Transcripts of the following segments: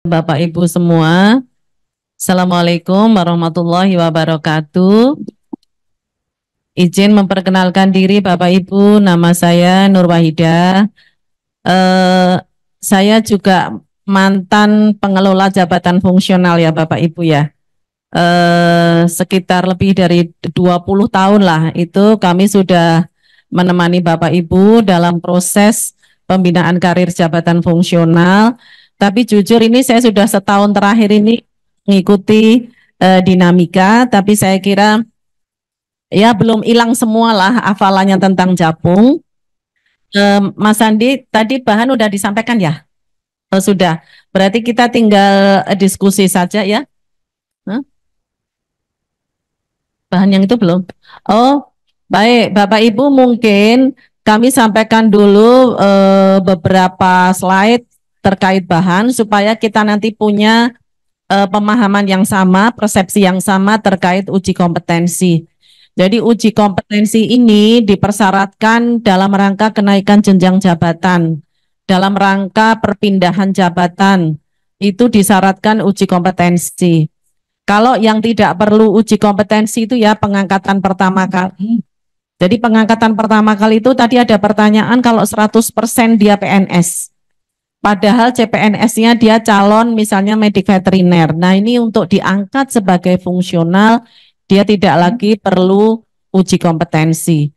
Bapak Ibu semua, Assalamualaikum warahmatullahi wabarakatuh. Izin memperkenalkan diri Bapak Ibu, nama saya Nur Wahidah. Saya juga mantan pengelola jabatan fungsional ya Bapak Ibu ya. Sekitar lebih dari 20 tahun lah itu kami sudah menemani Bapak Ibu dalam proses pembinaan karir jabatan fungsional. Tapi jujur ini saya sudah setahun terakhir ini mengikuti dinamika, tapi saya kira ya belum hilang semua lah hafalannya tentang Japung. Mas Andi, tadi bahan udah disampaikan ya? Sudah. Berarti kita tinggal diskusi saja ya. Hah? Bahan yang itu belum. Oh, baik, Bapak Ibu mungkin kami sampaikan dulu beberapa slide terkait bahan supaya kita nanti punya pemahaman yang sama, persepsi yang sama terkait uji kompetensi. Jadi uji kompetensi ini dipersyaratkan dalam rangka kenaikan jenjang jabatan, dalam rangka perpindahan jabatan, itu disyaratkan uji kompetensi. Kalau yang tidak perlu uji kompetensi itu ya pengangkatan pertama kali. Jadi pengangkatan pertama kali itu tadi ada pertanyaan kalau 100% dia PNS. Padahal CPNS-nya dia calon misalnya medik veteriner. Nah ini untuk diangkat sebagai fungsional, dia tidak lagi perlu uji kompetensi.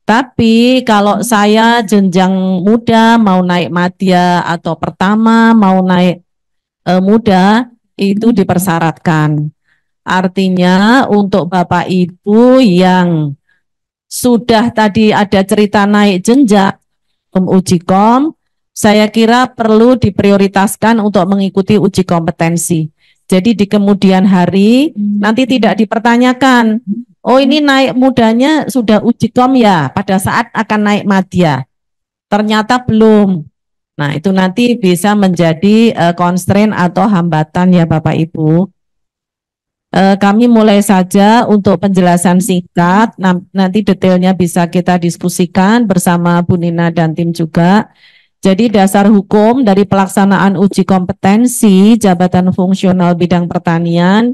Tapi kalau saya jenjang muda mau naik madya atau pertama mau naik muda, itu dipersyaratkan. Artinya untuk Bapak Ibu yang sudah tadi ada cerita naik jenjang uji kom, saya kira perlu diprioritaskan untuk mengikuti uji kompetensi. Jadi di kemudian hari nanti tidak dipertanyakan, oh ini naik mudanya sudah uji kom ya pada saat akan naik madya. Ternyata belum. Nah itu nanti bisa menjadi constraint atau hambatan ya Bapak Ibu. Kami mulai saja untuk penjelasan singkat, nanti detailnya bisa kita diskusikan bersama Bu Nina dan tim juga. Jadi dasar hukum dari pelaksanaan uji kompetensi jabatan fungsional bidang pertanian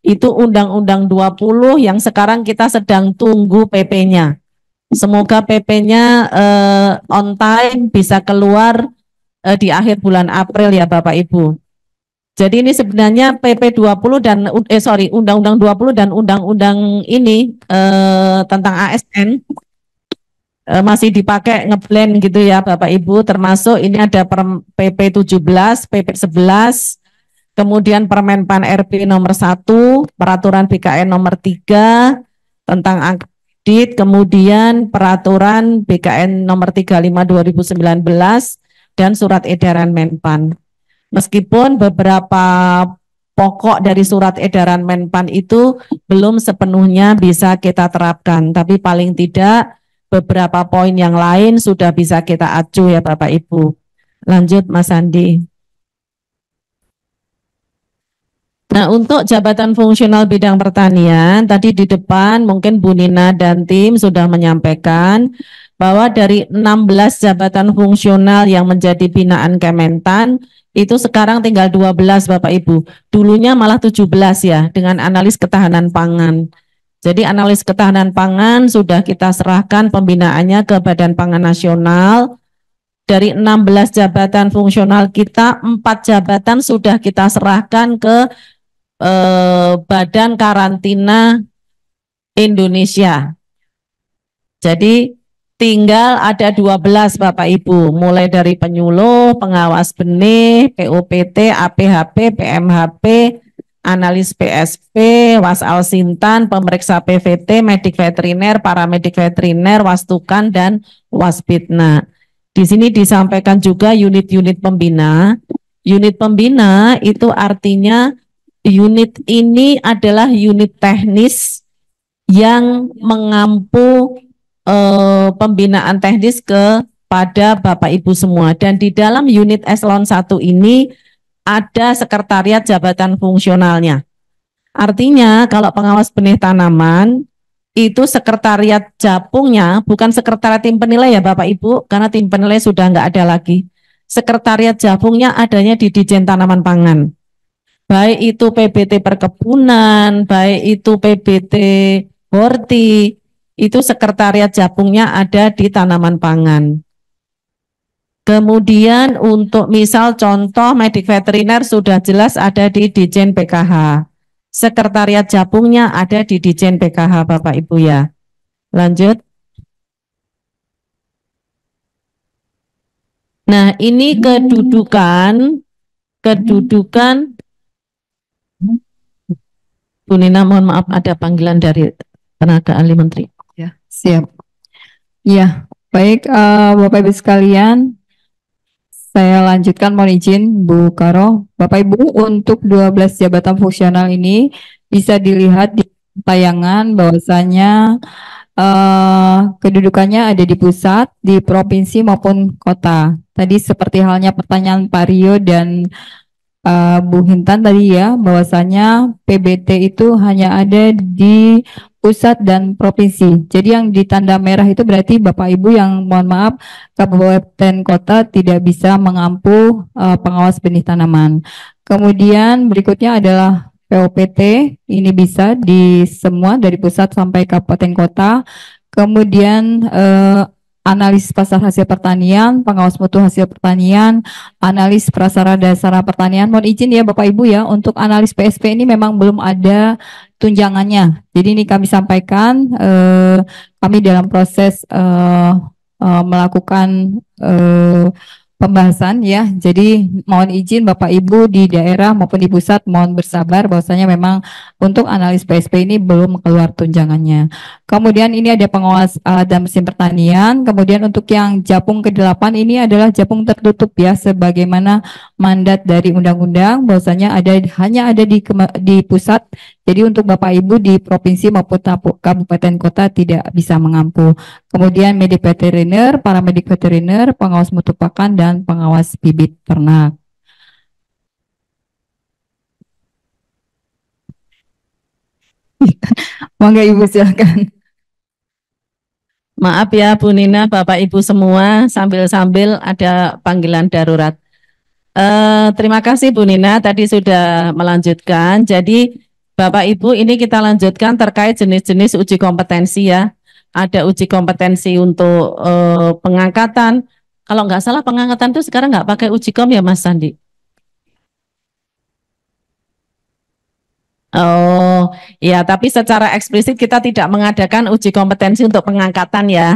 itu Undang-Undang 20 yang sekarang kita sedang tunggu PP-nya. Semoga PP-nya on time bisa keluar di akhir bulan April ya Bapak Ibu. Jadi ini sebenarnya PP 20 dan Undang-Undang 20 dan Undang-Undang ini tentang ASN masih dipakai ngeblend gitu ya Bapak Ibu, termasuk ini ada PP 17, PP 11, kemudian Permenpan RB nomor 1, Peraturan BKN nomor 3 tentang audit, kemudian Peraturan BKN nomor 35 2019 dan Surat Edaran Menpan. Meskipun beberapa pokok dari surat edaran Menpan itu belum sepenuhnya bisa kita terapkan, tapi paling tidak beberapa poin yang lain sudah bisa kita acu ya Bapak Ibu. Lanjut Mas Andi. Nah untuk jabatan fungsional bidang pertanian, tadi di depan mungkin Bu Nina dan tim sudah menyampaikan bahwa dari 16 jabatan fungsional yang menjadi binaan Kementan, itu sekarang tinggal 12 Bapak Ibu. Dulunya malah 17 ya dengan analis ketahanan pangan. Jadi analis ketahanan pangan sudah kita serahkan pembinaannya ke Badan Pangan Nasional. Dari 16 jabatan fungsional kita, 4 jabatan sudah kita serahkan ke Badan Karantina Indonesia. Jadi tinggal ada 12 Bapak Ibu, mulai dari penyuluh, pengawas benih, POPT, APHP, PMHP, analis PSP, wasal sintan, pemeriksa PVT, medik veteriner, paramedik veteriner, wastukan, dan waspitna. Di sini disampaikan juga unit-unit pembina. Unit pembina itu artinya unit ini adalah unit teknis yang mengampu pembinaan teknis kepada Bapak Ibu semua. Dan di dalam unit eselon 1 ini ada sekretariat jabatan fungsionalnya. Artinya kalau pengawas benih tanaman itu sekretariat japungnya bukan sekretariat tim penilai ya Bapak Ibu, karena tim penilai sudah nggak ada lagi. sekretariat jabungnya adanya di Dijen Tanaman Pangan. Baik itu PBT Perkebunan, baik itu PBT Horti, itu sekretariat jabungnya ada di Tanaman Pangan. Kemudian untuk misal contoh medik veteriner sudah jelas ada di Dijen PKH. Sekretariat jabungnya ada di Dijen PKH Bapak Ibu ya. Lanjut. Nah, ini kedudukan Bu Nina, mohon maaf ada panggilan dari tenaga ahli menteri. Ya, siap. Ya, baik Bapak Ibu sekalian, saya lanjutkan, mohon izin Bu Karo. Bapak Ibu, untuk 12 jabatan fungsional ini bisa dilihat di tayangan bahwasanya kedudukannya ada di pusat, di provinsi maupun kota. Tadi seperti halnya pertanyaan Pak Rio dan Bu Hintan tadi ya, bahwasanya PBT itu hanya ada di pusat dan provinsi. Jadi yang ditanda merah itu berarti Bapak Ibu yang mohon maaf kabupaten kota tidak bisa mengampu pengawas benih tanaman. Kemudian berikutnya adalah POPT, ini bisa di semua dari pusat sampai kabupaten kota. Kemudian analis pasar hasil pertanian, pengawas mutu hasil pertanian, analis prasarana dasar pertanian. Mohon izin ya Bapak Ibu ya, untuk analis PSP ini memang belum ada tunjangannya. Jadi ini kami sampaikan, kami dalam proses melakukan pembahasan ya. Jadi mohon izin Bapak Ibu di daerah maupun di pusat mohon bersabar bahwasanya memang untuk analis PSP ini belum keluar tunjangannya. Kemudian ini ada pengawas alat dan mesin pertanian. Kemudian untuk yang Japung ke-8 ini adalah Japung tertutup ya, sebagaimana mandat dari undang-undang bahwasanya hanya ada di pusat. Jadi untuk Bapak Ibu di provinsi maupun kabupaten kota tidak bisa mengampu. Kemudian medik veteriner, paramedik veteriner, pengawas mutu pakan dan pengawas bibit ternak. Monggo Ibu silakan. Maaf ya Bu Nina, Bapak Ibu semua, sambil-sambil ada panggilan darurat. Terima kasih Bu Nina, tadi sudah melanjutkan. Jadi Bapak Ibu ini kita lanjutkan terkait jenis-jenis uji kompetensi ya. Ada uji kompetensi untuk pengangkatan. Kalau nggak salah pengangkatan itu sekarang nggak pakai uji kom ya Mas Sandi? Oh, ya, tapi secara eksplisit kita tidak mengadakan uji kompetensi untuk pengangkatan ya.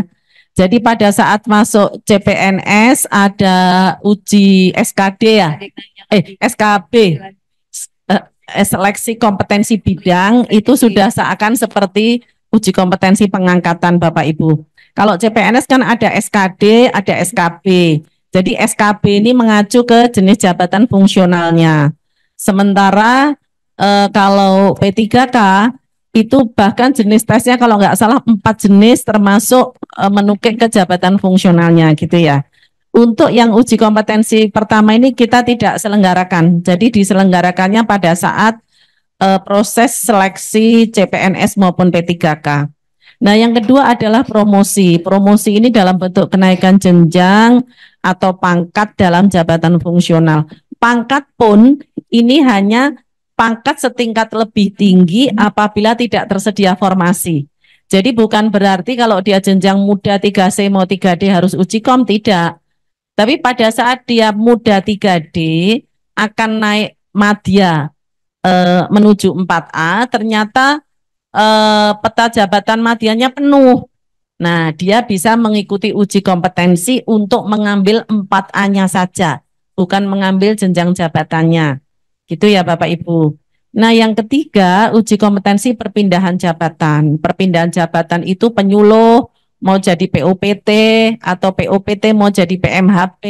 Jadi pada saat masuk CPNS ada uji SKD ya, SKB, seleksi kompetensi bidang itu sudah seakan seperti uji kompetensi pengangkatan Bapak Ibu. Kalau CPNS kan ada SKD, ada SKB. Jadi SKB ini mengacu ke jenis jabatan fungsionalnya. Sementara kalau P3K itu bahkan jenis tesnya kalau nggak salah 4 jenis termasuk menukik ke jabatan fungsionalnya gitu ya. Untuk yang uji kompetensi pertama ini kita tidak selenggarakan. Jadi diselenggarakannya pada saat proses seleksi CPNS maupun P3K. Nah, yang kedua adalah promosi. Promosi ini dalam bentuk kenaikan jenjang atau pangkat dalam jabatan fungsional. Pangkat pun ini hanya pangkat setingkat lebih tinggi apabila tidak tersedia formasi. Jadi bukan berarti kalau dia jenjang muda 3C mau 3D harus uji kom, tidak. Tapi pada saat dia muda 3D akan naik madya menuju 4A, ternyata peta jabatan madyanya penuh. Nah, dia bisa mengikuti uji kompetensi untuk mengambil 4A-nya saja, bukan mengambil jenjang jabatannya. Gitu ya Bapak Ibu. Nah yang ketiga uji kompetensi perpindahan jabatan. Perpindahan jabatan itu penyuluh mau jadi POPT atau POPT mau jadi PMHP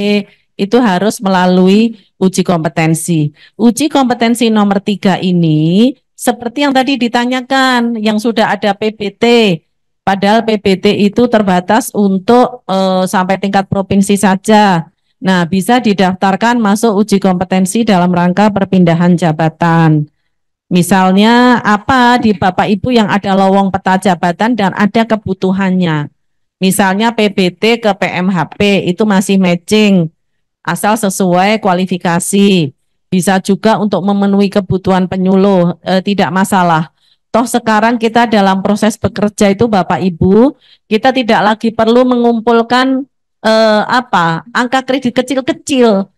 itu harus melalui uji kompetensi. Uji kompetensi nomor 3 ini seperti yang tadi ditanyakan yang sudah ada PBT. Padahal PBT itu terbatas untuk sampai tingkat provinsi saja. Nah, bisa didaftarkan masuk uji kompetensi dalam rangka perpindahan jabatan. Misalnya apa di Bapak Ibu yang ada lowong peta jabatan dan ada kebutuhannya. Misalnya PBT ke PMHP itu masih matching. asal sesuai kualifikasi. Bisa juga untuk memenuhi kebutuhan penyuluh, tidak masalah. Toh sekarang kita dalam proses bekerja itu Bapak Ibu, kita tidak lagi perlu mengumpulkan angka kredit kecil-kecil.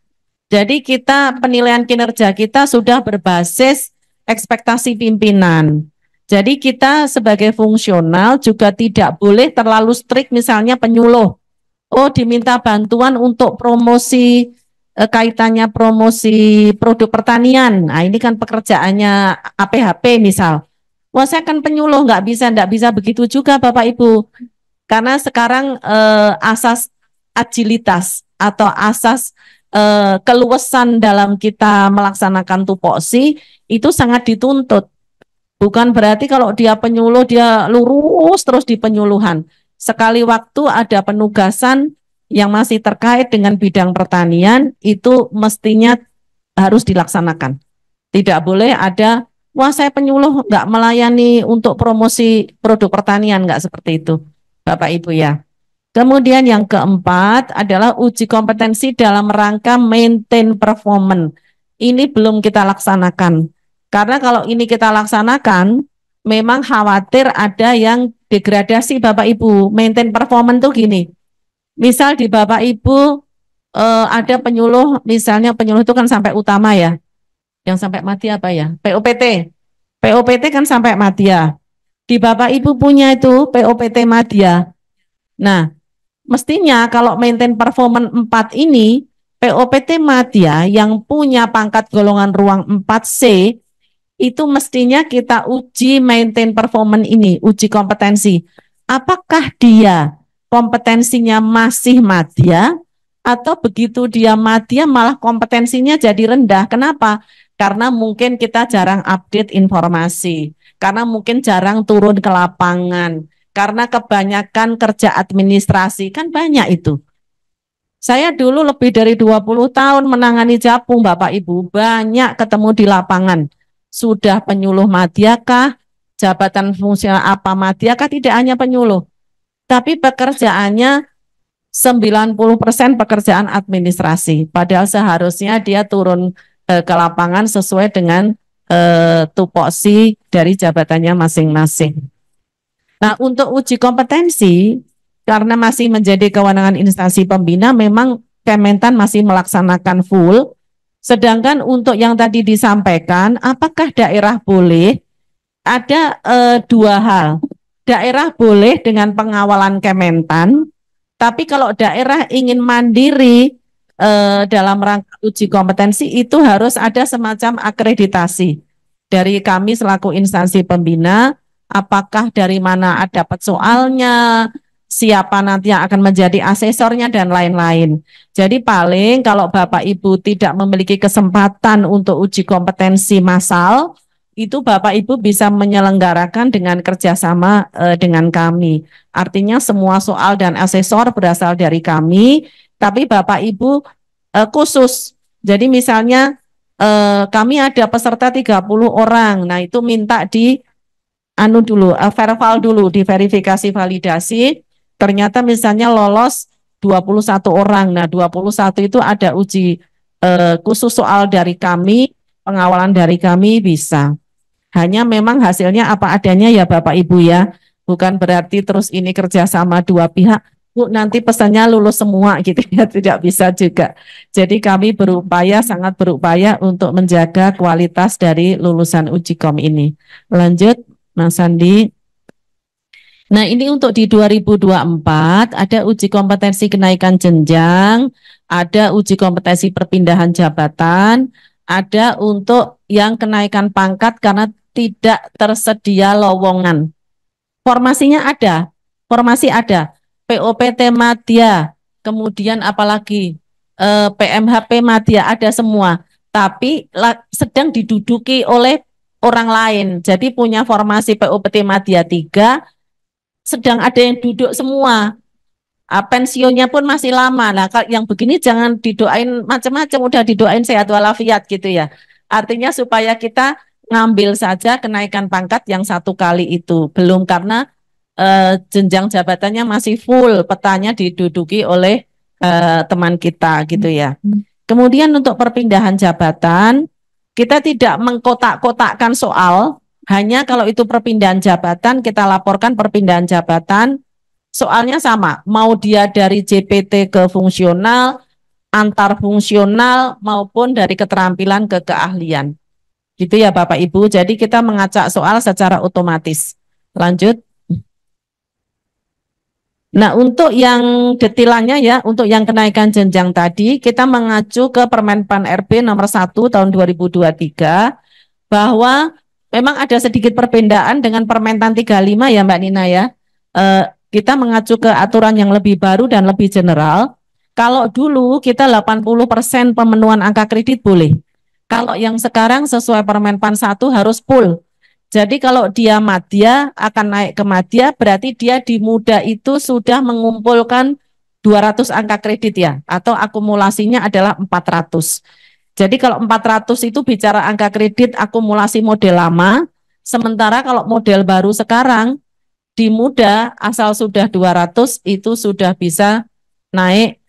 Jadi kita penilaian kinerja kita sudah berbasis ekspektasi pimpinan. Jadi kita sebagai fungsional juga tidak boleh terlalu strict misalnya penyuluh. Oh, diminta bantuan untuk promosi kaitannya promosi produk pertanian. Nah, ini kan pekerjaannya APHP misal. Wah, saya kan penyuluh, nggak bisa begitu juga Bapak Ibu. Karena sekarang asas agilitas atau asas keluasan dalam kita melaksanakan tupoksi itu sangat dituntut. Bukan berarti kalau dia penyuluh dia lurus terus di penyuluhan. Sekali waktu ada penugasan yang masih terkait dengan bidang pertanian itu mestinya harus dilaksanakan. Tidak boleh ada, wah saya penyuluh nggak melayani untuk promosi produk pertanian, nggak seperti itu Bapak Ibu ya. Kemudian yang keempat adalah uji kompetensi dalam rangka maintain performance. Ini belum kita laksanakan. Karena kalau ini kita laksanakan, memang khawatir ada yang degradasi Bapak Ibu. Maintain performance tuh gini. Misal di Bapak Ibu ada penyuluh, misalnya penyuluh itu kan sampai utama ya. Yang sampai mati apa ya? POPT. POPT kan sampai madya. Di Bapak Ibu punya itu POPT madya. Nah, mestinya kalau maintain performance 4 ini, POPT madya yang punya pangkat golongan ruang 4C, itu mestinya kita uji maintain performance ini, uji kompetensi. Apakah dia kompetensinya masih madya, atau begitu dia madya malah kompetensinya jadi rendah. Kenapa? Karena mungkin kita jarang update informasi, karena mungkin jarang turun ke lapangan, karena kebanyakan kerja administrasi, kan banyak itu. Saya dulu lebih dari 20 tahun menangani Japung, Bapak Ibu, banyak ketemu di lapangan. Sudah penyuluh madya-kah, jabatan fungsional apa madya-kah, tidak hanya penyuluh. Tapi pekerjaannya 90% pekerjaan administrasi. Padahal seharusnya dia turun ke lapangan sesuai dengan tupoksi dari jabatannya masing-masing. Nah, untuk uji kompetensi, karena masih menjadi kewenangan instansi pembina, memang Kementan masih melaksanakan full. Sedangkan untuk yang tadi disampaikan, apakah daerah boleh? Ada dua hal. Daerah boleh dengan pengawalan Kementan, tapi kalau daerah ingin mandiri dalam rangka uji kompetensi itu harus ada semacam akreditasi dari kami selaku instansi pembina. Apakah dari mana dapat soalnya, siapa nanti yang akan menjadi asesornya dan lain-lain. Jadi paling kalau Bapak Ibu tidak memiliki kesempatan untuk uji kompetensi massal, itu Bapak Ibu bisa menyelenggarakan dengan kerjasama dengan kami. Artinya semua soal dan asesor berasal dari kami, tapi Bapak Ibu khusus. Jadi misalnya kami ada peserta 30 orang, nah itu minta di verval dulu, diverifikasi validasi, ternyata misalnya lolos 21 orang. Nah, 21 itu ada uji khusus soal dari kami, pengawalan dari kami bisa. Hanya memang hasilnya apa adanya ya Bapak Ibu ya. Bukan berarti terus ini kerjasama dua pihak, Bu nanti pesannya lulus semua gitu ya, tidak bisa juga. Jadi kami sangat berupaya untuk menjaga kualitas dari lulusan uji kom ini. Lanjut. Mas Sandi. Nah, ini untuk di 2024 ada uji kompetensi kenaikan jenjang, ada uji kompetensi perpindahan jabatan, ada untuk yang kenaikan pangkat karena tidak tersedia lowongan. Formasinya ada, formasi ada. POPT Madya, kemudian apalagi PMHP Madya ada semua, tapi sedang diduduki oleh orang lain. Jadi punya formasi POPT Madya 3, sedang ada yang duduk semua. Pensiunnya pun masih lama. Nah, yang begini jangan didoain macam-macam, udah didoain sehat walafiat gitu ya. Artinya supaya kita ngambil saja kenaikan pangkat yang 1 kali itu. Belum karena jenjang jabatannya masih full, petanya diduduki oleh teman kita gitu ya. Kemudian untuk perpindahan jabatan, kita tidak mengkotak-kotakkan soal, hanya kalau itu perpindahan jabatan kita laporkan perpindahan jabatan, soalnya sama, mau dia dari JPT ke fungsional, antar fungsional maupun dari keterampilan ke keahlian. Gitu ya Bapak Ibu. Jadi kita mengacak soal secara otomatis. Lanjut. Nah, untuk yang detilannya ya, untuk yang kenaikan jenjang tadi, kita mengacu ke Permen-Pan RB nomor 1 tahun 2023 bahwa memang ada sedikit perbedaan dengan Permentan 35 ya Mbak Nina ya. Kita mengacu ke aturan yang lebih baru dan lebih general. Kalau dulu kita 80% pemenuhan angka kredit boleh. Kalau yang sekarang sesuai Permen-Pan 1 harus full. Jadi kalau dia madya akan naik ke madya, berarti dia di muda itu sudah mengumpulkan 200 angka kredit ya, atau akumulasinya adalah 400. Jadi kalau 400 itu bicara angka kredit akumulasi model lama, sementara kalau model baru sekarang di muda asal sudah 200 itu sudah bisa naik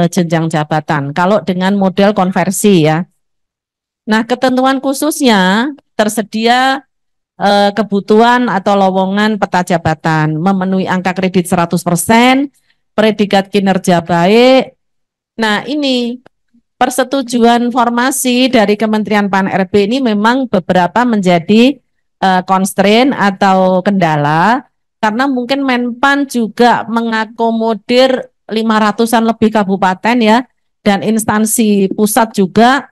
jenjang jabatan. Kalau dengan model konversi ya. Nah, ketentuan khususnya tersedia kebutuhan atau lowongan peta jabatan, memenuhi angka kredit 100%, predikat kinerja baik. Nah, ini persetujuan formasi dari Kementerian Pan RB ini memang beberapa menjadi constraint atau kendala, karena mungkin Menpan juga mengakomodir 500-an lebih kabupaten ya, dan instansi pusat juga.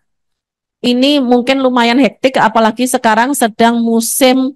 Ini mungkin lumayan hektik, apalagi sekarang sedang musim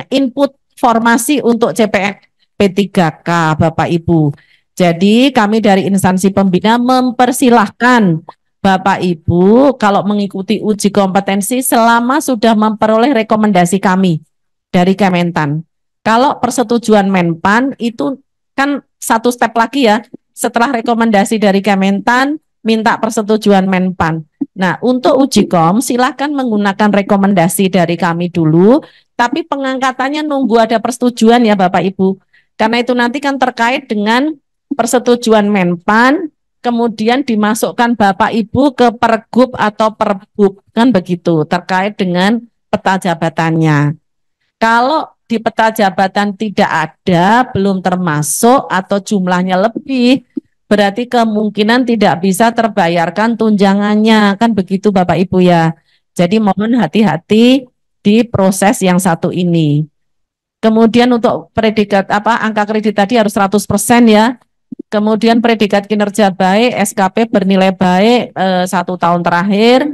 input formasi untuk CPNS P3K Bapak Ibu. Jadi kami dari instansi pembina mempersilahkan Bapak Ibu kalau mengikuti uji kompetensi selama sudah memperoleh rekomendasi kami dari Kementan. Kalau persetujuan Menpan itu kan satu step lagi ya, setelah rekomendasi dari Kementan minta persetujuan Menpan. Nah, untuk uji kom silahkan menggunakan rekomendasi dari kami dulu, tapi pengangkatannya nunggu ada persetujuan ya Bapak Ibu. Karena itu nanti kan terkait dengan persetujuan Menpan, kemudian dimasukkan Bapak Ibu ke Pergub atau Perbub, kan begitu, terkait dengan peta jabatannya. Kalau di peta jabatan tidak ada, belum termasuk atau jumlahnya lebih, berarti kemungkinan tidak bisa terbayarkan tunjangannya, kan begitu Bapak Ibu ya. Jadi mohon hati-hati di proses yang satu ini. Kemudian untuk predikat angka kredit tadi harus 100% ya. Kemudian predikat kinerja baik, SKP bernilai baik 1 tahun terakhir.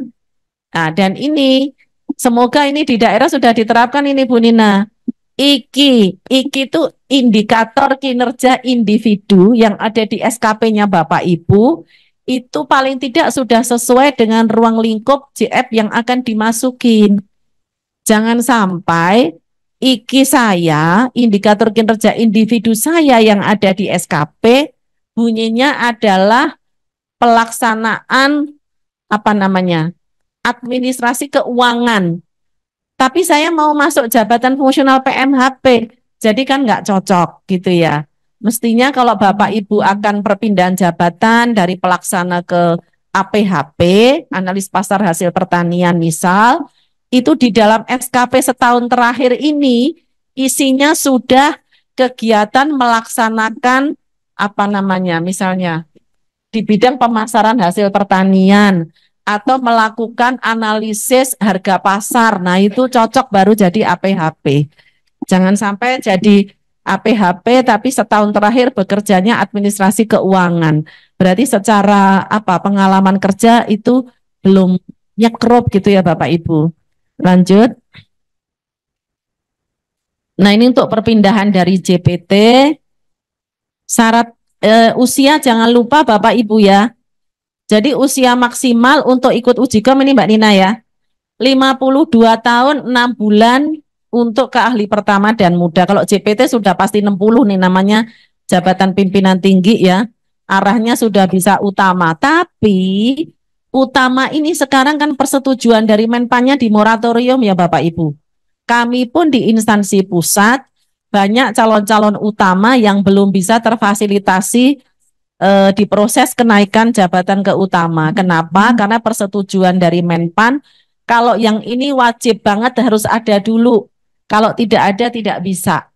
Nah, dan ini semoga ini di daerah sudah diterapkan ini Bu Nina. IKI itu indikator kinerja individu yang ada di SKP-nya Bapak Ibu, itu paling tidak sudah sesuai dengan ruang lingkup JF yang akan dimasukin. Jangan sampai IKI saya, indikator kinerja individu saya yang ada di SKP, bunyinya adalah pelaksanaan administrasi keuangan. Tapi saya mau masuk jabatan fungsional PMHP, jadi kan nggak cocok gitu ya. Mestinya kalau Bapak Ibu akan perpindahan jabatan dari pelaksana ke APHP, analis pasar hasil pertanian misal, itu di dalam SKP setahun terakhir ini isinya sudah kegiatan melaksanakan misalnya di bidang pemasaran hasil pertanian, atau melakukan analisis harga pasar. Nah, itu cocok baru jadi APHP. Jangan sampai jadi APHP tapi setahun terakhir bekerjanya administrasi keuangan. Berarti secara pengalaman kerja itu belum nyekrop gitu ya Bapak Ibu. Lanjut. Nah, ini untuk perpindahan dari JPT. Syarat usia jangan lupa Bapak Ibu ya. Jadi usia maksimal untuk ikut uji kom ini Mbak Nina ya, 52 tahun 6 bulan untuk ke ahli pertama dan muda. Kalau JPT sudah pasti 60 nih, namanya jabatan pimpinan tinggi ya, arahnya sudah bisa utama. Tapi utama ini sekarang kan persetujuan dari Menpannya di moratorium ya Bapak Ibu. Kami pun di instansi pusat banyak calon-calon utama yang belum bisa terfasilitasi diproses kenaikan jabatan ke utama. Kenapa? Karena persetujuan dari Menpan, kalau yang ini wajib banget harus ada dulu. Kalau tidak ada tidak bisa.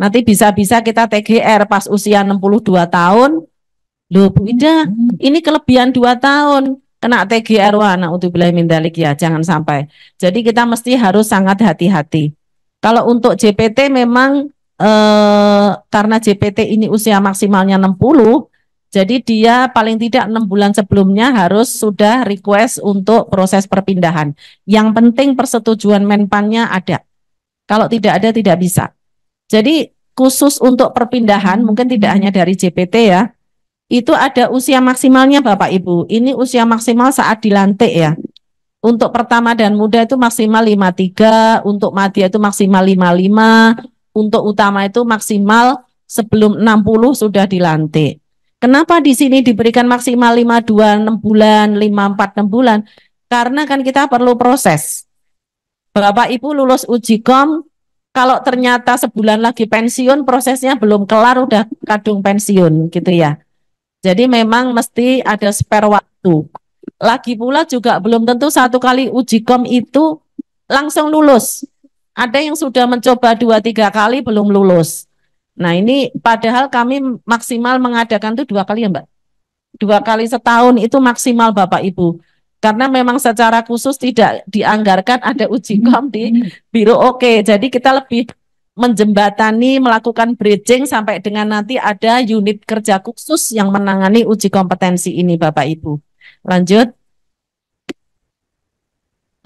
Nanti bisa-bisa kita TGR pas usia 62 tahun. Loh Bu Ida, ini kelebihan 2 tahun. Kena TGR, wah naudzubillah min dzalik ya, jangan sampai. Jadi kita mesti harus sangat hati-hati. Kalau untuk JPT memang karena JPT ini usia maksimalnya 60, jadi dia paling tidak 6 bulan sebelumnya harus sudah request untuk proses perpindahan. Yang penting persetujuan Menpannya ada. Kalau tidak ada tidak bisa. Jadi khusus untuk perpindahan mungkin tidak hanya dari JPT ya, itu ada usia maksimalnya Bapak Ibu. Ini usia maksimal saat dilantik ya. Untuk pertama dan muda itu maksimal 53, untuk madya itu maksimal 55, untuk utama itu maksimal sebelum 60 sudah dilantik. Kenapa di sini diberikan maksimal 52 6 bulan, 54 6 bulan? Karena kan kita perlu proses. Bapak Ibu lulus uji kom, kalau ternyata sebulan lagi pensiun, prosesnya belum kelar udah kadung pensiun gitu ya. Jadi memang mesti ada spare waktu. Lagi pula juga belum tentu satu kali uji kom itu langsung lulus. Ada yang sudah mencoba 2-3 kali belum lulus. Nah ini padahal kami maksimal mengadakan itu 2 kali ya Mbak. 2 kali setahun itu maksimal Bapak Ibu. Karena memang secara khusus tidak dianggarkan ada uji kom di Biro Oke. Jadi kita lebih menjembatani, melakukan bridging sampai dengan nanti ada unit kerja khusus yang menangani uji kompetensi ini Bapak Ibu. Lanjut.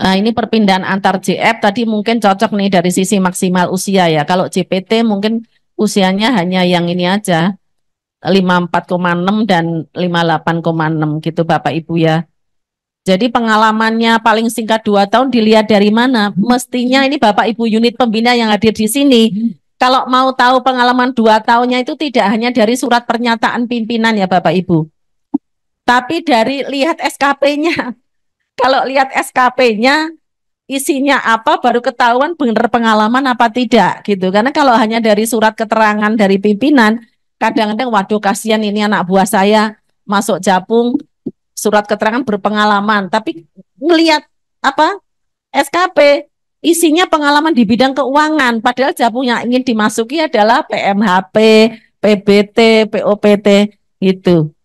Nah, ini perpindahan antar JF tadi mungkin cocok nih dari sisi maksimal usia ya. Kalau JPT mungkin usianya hanya yang ini aja 54,6 dan 58,6 gitu Bapak Ibu ya. Jadi pengalamannya paling singkat 2 tahun dilihat dari mana? Mestinya ini Bapak Ibu unit pembina yang hadir di sini. Kalau mau tahu pengalaman 2 tahunnya itu tidak hanya dari surat pernyataan pimpinan ya Bapak Ibu. Tapi dari lihat SKP-nya. Kalau lihat SKP-nya isinya apa baru ketahuan benar pengalaman apa tidak gitu. Karena kalau hanya dari surat keterangan dari pimpinan, kadang-kadang waduh kasihan ini anak buah saya masuk Japung surat keterangan berpengalaman, tapi melihat apa SKP isinya pengalaman di bidang keuangan, padahal Japung yang ingin dimasuki adalah PMHP, PBT, POPT gitu.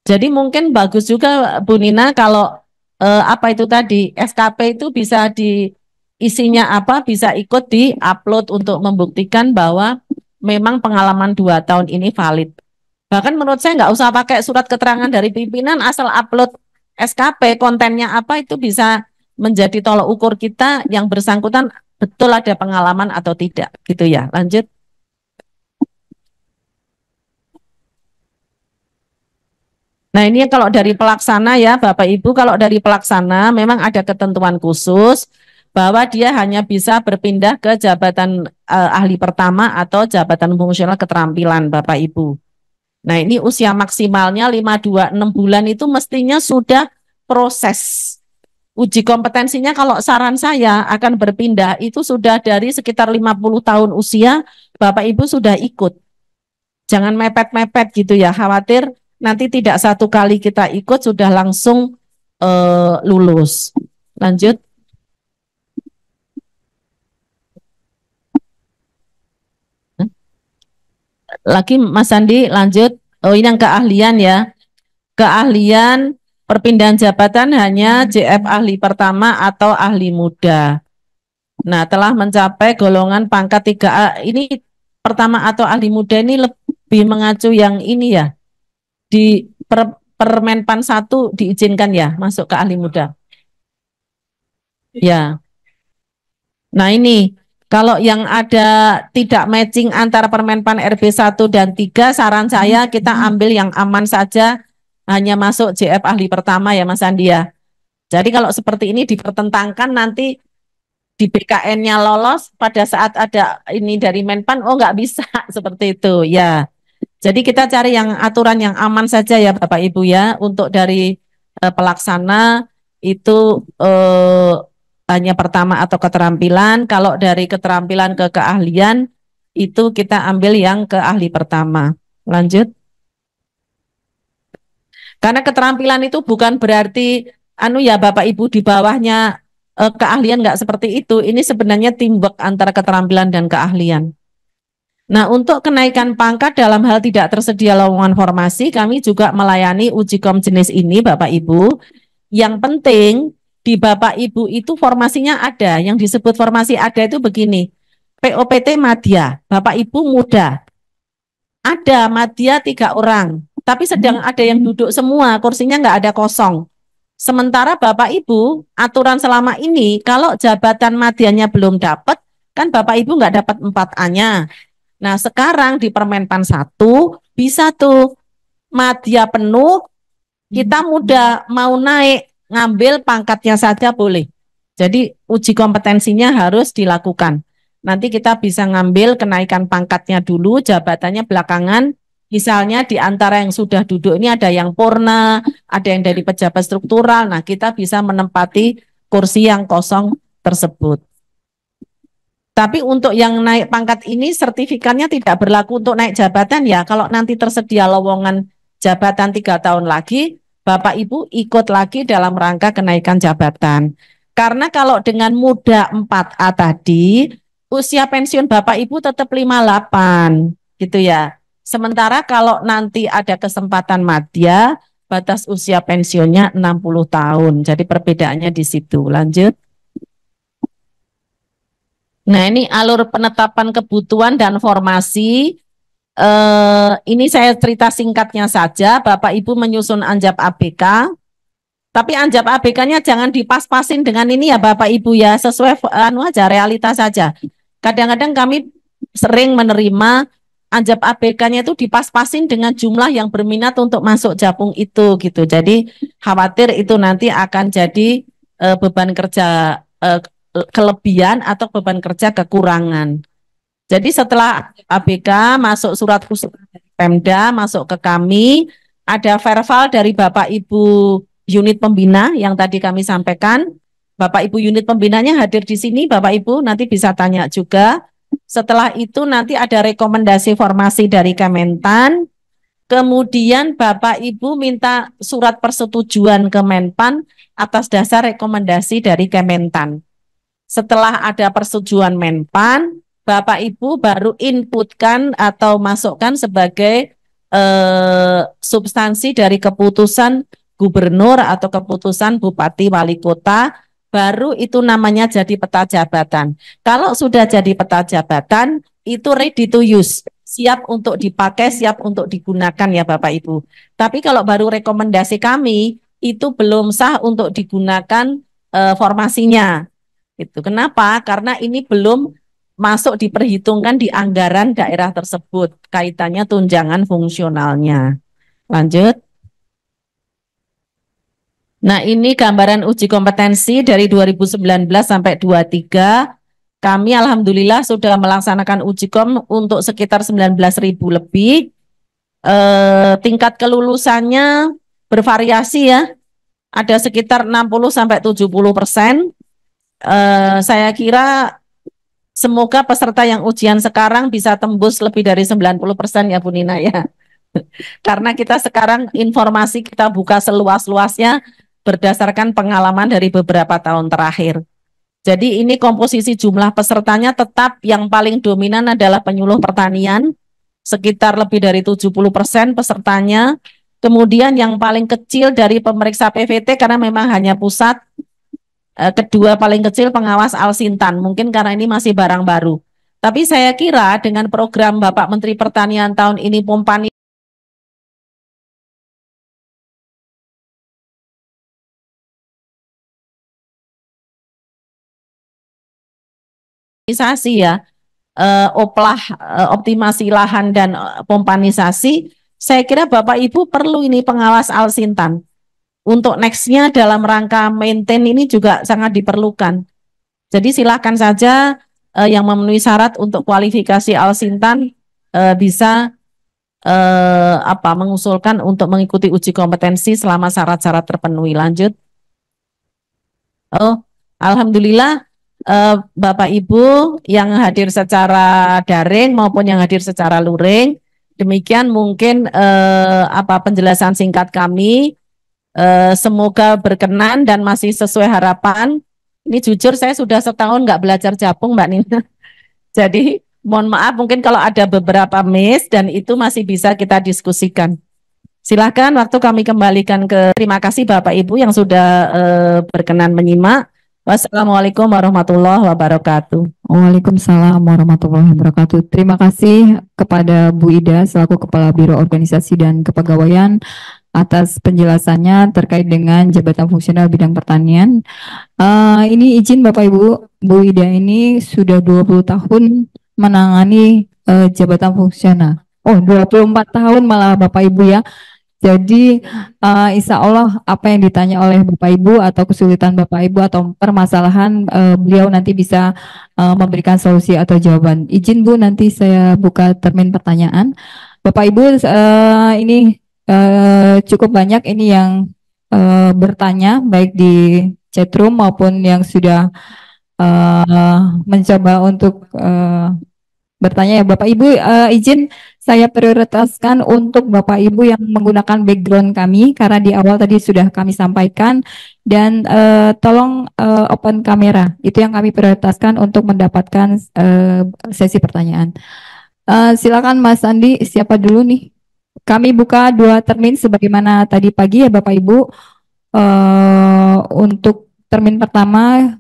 Jadi mungkin bagus juga Bu Nina kalau apa itu tadi SKP itu bisa di isinya apa bisa ikut di upload untuk membuktikan bahwa memang pengalaman 2 tahun ini valid. Bahkan menurut saya nggak usah pakai surat keterangan dari pimpinan, asal upload SKP kontennya apa itu bisa menjadi tolok ukur kita yang bersangkutan betul ada pengalaman atau tidak gitu ya. Lanjut. Nah ini kalau dari pelaksana ya Bapak Ibu, kalau dari pelaksana memang ada ketentuan khusus bahwa dia hanya bisa berpindah ke jabatan ahli pertama atau jabatan fungsional keterampilan Bapak Ibu. Nah ini usia maksimalnya 52 6 bulan itu mestinya sudah proses. Uji kompetensinya kalau saran saya akan berpindah itu sudah dari sekitar 50 tahun usia Bapak Ibu sudah ikut. Jangan mepet-mepet gitu ya, khawatir nanti tidak satu kali kita ikut sudah langsung lulus. Lanjut. Lagi Mas Andi lanjut. Oh ini yang keahlian ya. Keahlian perpindahan jabatan hanya JF ahli pertama atau ahli muda. Nah telah mencapai golongan pangkat 3A. Ini pertama atau ahli muda ini lebih mengacu yang ini ya. Di Permenpan 1 diizinkan ya masuk ke ahli muda. Ya. Nah ini kalau yang ada tidak matching antara Permenpan RB 1 dan 3, saran saya kita ambil yang aman saja, hanya masuk JF ahli pertama ya Mas Andi ya. Jadi kalau seperti ini dipertentangkan nanti di BKN-nya lolos pada saat ada ini dari Menpan, oh nggak bisa seperti itu ya. Jadi kita cari yang aturan yang aman saja ya Bapak Ibu ya. Untuk dari pelaksana itu hanya pertama atau keterampilan. Kalau dari keterampilan ke keahlian itu kita ambil yang ke ahli pertama. Lanjut. Karena keterampilan itu bukan berarti anu ya Bapak Ibu di bawahnya keahlian nggak seperti itu. Ini sebenarnya teamwork antara keterampilan dan keahlian. Nah, untuk kenaikan pangkat dalam hal tidak tersedia lowongan formasi, kami juga melayani uji kom jenis ini, Bapak Ibu. Yang penting di Bapak Ibu itu formasinya ada. Yang disebut formasi ada itu begini, POPT Madya, Bapak Ibu muda. Ada Madya 3 orang, tapi sedang ada yang duduk semua, kursinya nggak ada kosong. Sementara Bapak Ibu, aturan selama ini, kalau jabatan Madyanya belum dapat, kan Bapak Ibu nggak dapat 4A-nya. Nah, sekarang di Permenpan 1 bisa tuh madya penuh, kita muda mau naik ngambil pangkatnya saja boleh. Jadi uji kompetensinya harus dilakukan. Nanti kita bisa ngambil kenaikan pangkatnya dulu, jabatannya belakangan. Misalnya di antara yang sudah duduk ini ada yang purna, ada yang dari pejabat struktural. Nah, kita bisa menempati kursi yang kosong tersebut. Tapi untuk yang naik pangkat ini sertifikatnya tidak berlaku untuk naik jabatan ya. Kalau nanti tersedia lowongan jabatan 3 tahun lagi, Bapak Ibu ikut lagi dalam rangka kenaikan jabatan. Karena kalau dengan muda 4A tadi, usia pensiun Bapak Ibu tetap 58 gitu ya. Sementara kalau nanti ada kesempatan madya, batas usia pensiunnya 60 tahun. Jadi perbedaannya di situ. Lanjut. Nah, ini alur penetapan kebutuhan dan formasi. Ini saya cerita singkatnya saja. Bapak Ibu menyusun Anjap ABK, tapi Anjap ABK-nya jangan dipas-pasin dengan ini ya Bapak Ibu ya, sesuai anu aja realitas saja. Kadang-kadang kami sering menerima Anjap ABK-nya itu dipas-pasin dengan jumlah yang berminat untuk masuk Japung itu gitu. Jadi khawatir itu nanti akan jadi beban kerja kelebihan atau beban kerja kekurangan. Jadi setelah ABK masuk surat khusus dari Pemda, masuk ke kami, ada verbal dari Bapak Ibu unit pembina yang tadi kami sampaikan. Bapak Ibu unit pembinanya hadir di sini, Bapak Ibu nanti bisa tanya juga. Setelah itu nanti ada rekomendasi formasi dari Kementan. Kemudian Bapak Ibu minta surat persetujuan ke Menpan atas dasar rekomendasi dari Kementan. Setelah ada persetujuan Menpan, Bapak Ibu baru inputkan atau masukkan sebagai substansi dari keputusan gubernur atau keputusan bupati wali kota, baru itu namanya jadi peta jabatan. Kalau sudah jadi peta jabatan, itu ready to use, siap untuk dipakai, siap untuk digunakan ya Bapak Ibu. Tapi kalau baru rekomendasi kami, itu belum sah untuk digunakan formasinya. Itu kenapa? Karena ini belum masuk diperhitungkan di anggaran daerah tersebut, kaitannya tunjangan fungsionalnya. Lanjut. Nah, ini gambaran uji kompetensi dari 2019 sampai 23. Kami alhamdulillah sudah melaksanakan uji kom untuk sekitar 19.000 lebih. Tingkat kelulusannya bervariasi ya. Ada sekitar 60 sampai 70%. Saya kira semoga peserta yang ujian sekarang bisa tembus lebih dari 90% ya Bu Nina ya. Karena kita sekarang informasi kita buka seluas-luasnya berdasarkan pengalaman dari beberapa tahun terakhir. Jadi ini komposisi jumlah pesertanya tetap yang paling dominan adalah penyuluh pertanian, sekitar lebih dari 70% pesertanya. Kemudian yang paling kecil dari pemeriksa PVT karena memang hanya pusat. Kedua paling kecil pengawas Alsintan, mungkin karena ini masih barang baru. Tapi saya kira dengan program Bapak Menteri Pertanian tahun ini Pompani ya, oplah, optimasi lahan dan pompanisasi, saya kira Bapak Ibu perlu ini pengawas Alsintan. Untuk nextnya dalam rangka maintain ini juga sangat diperlukan. Jadi silakan saja yang memenuhi syarat untuk kualifikasi Alsintan bisa mengusulkan untuk mengikuti uji kompetensi selama syarat-syarat terpenuhi. Lanjut. Oh, alhamdulillah Bapak Ibu yang hadir secara daring maupun yang hadir secara luring, Demikian mungkin apa penjelasan singkat kami. Semoga berkenan dan masih sesuai harapan. Ini jujur saya sudah setahun nggak belajar capung, Mbak Nina. Jadi mohon maaf mungkin kalau ada beberapa miss dan itu masih bisa kita diskusikan. Silakan waktu kami kembalikan ke terima kasih Bapak Ibu yang sudah berkenan menyimak. Wassalamualaikum warahmatullahi wabarakatuh. Waalaikumsalam warahmatullahi wabarakatuh. Terima kasih kepada Bu Ida selaku Kepala Biro Organisasi dan Kepegawaian atas penjelasannya terkait dengan jabatan fungsional bidang pertanian. Ini izin Bapak Ibu, Bu Ida ini sudah 20 tahun menangani jabatan fungsional. Oh, 24 tahun malah Bapak Ibu ya. Jadi insya Allah apa yang ditanya oleh Bapak Ibu atau kesulitan Bapak Ibu atau permasalahan beliau nanti bisa memberikan solusi atau jawaban. Izin Bu, nanti saya buka termin pertanyaan. Bapak Ibu ini cukup banyak ini yang bertanya baik di chatroom maupun yang sudah mencoba untuk bertanya ya Bapak Ibu, izin saya prioritaskan untuk Bapak Ibu yang menggunakan background kami karena di awal tadi sudah kami sampaikan dan tolong open kamera, itu yang kami prioritaskan untuk mendapatkan sesi pertanyaan. Silakan Mas Andi, siapa dulu nih? Kami buka 2 termin sebagaimana tadi pagi ya Bapak Ibu. Untuk termin pertama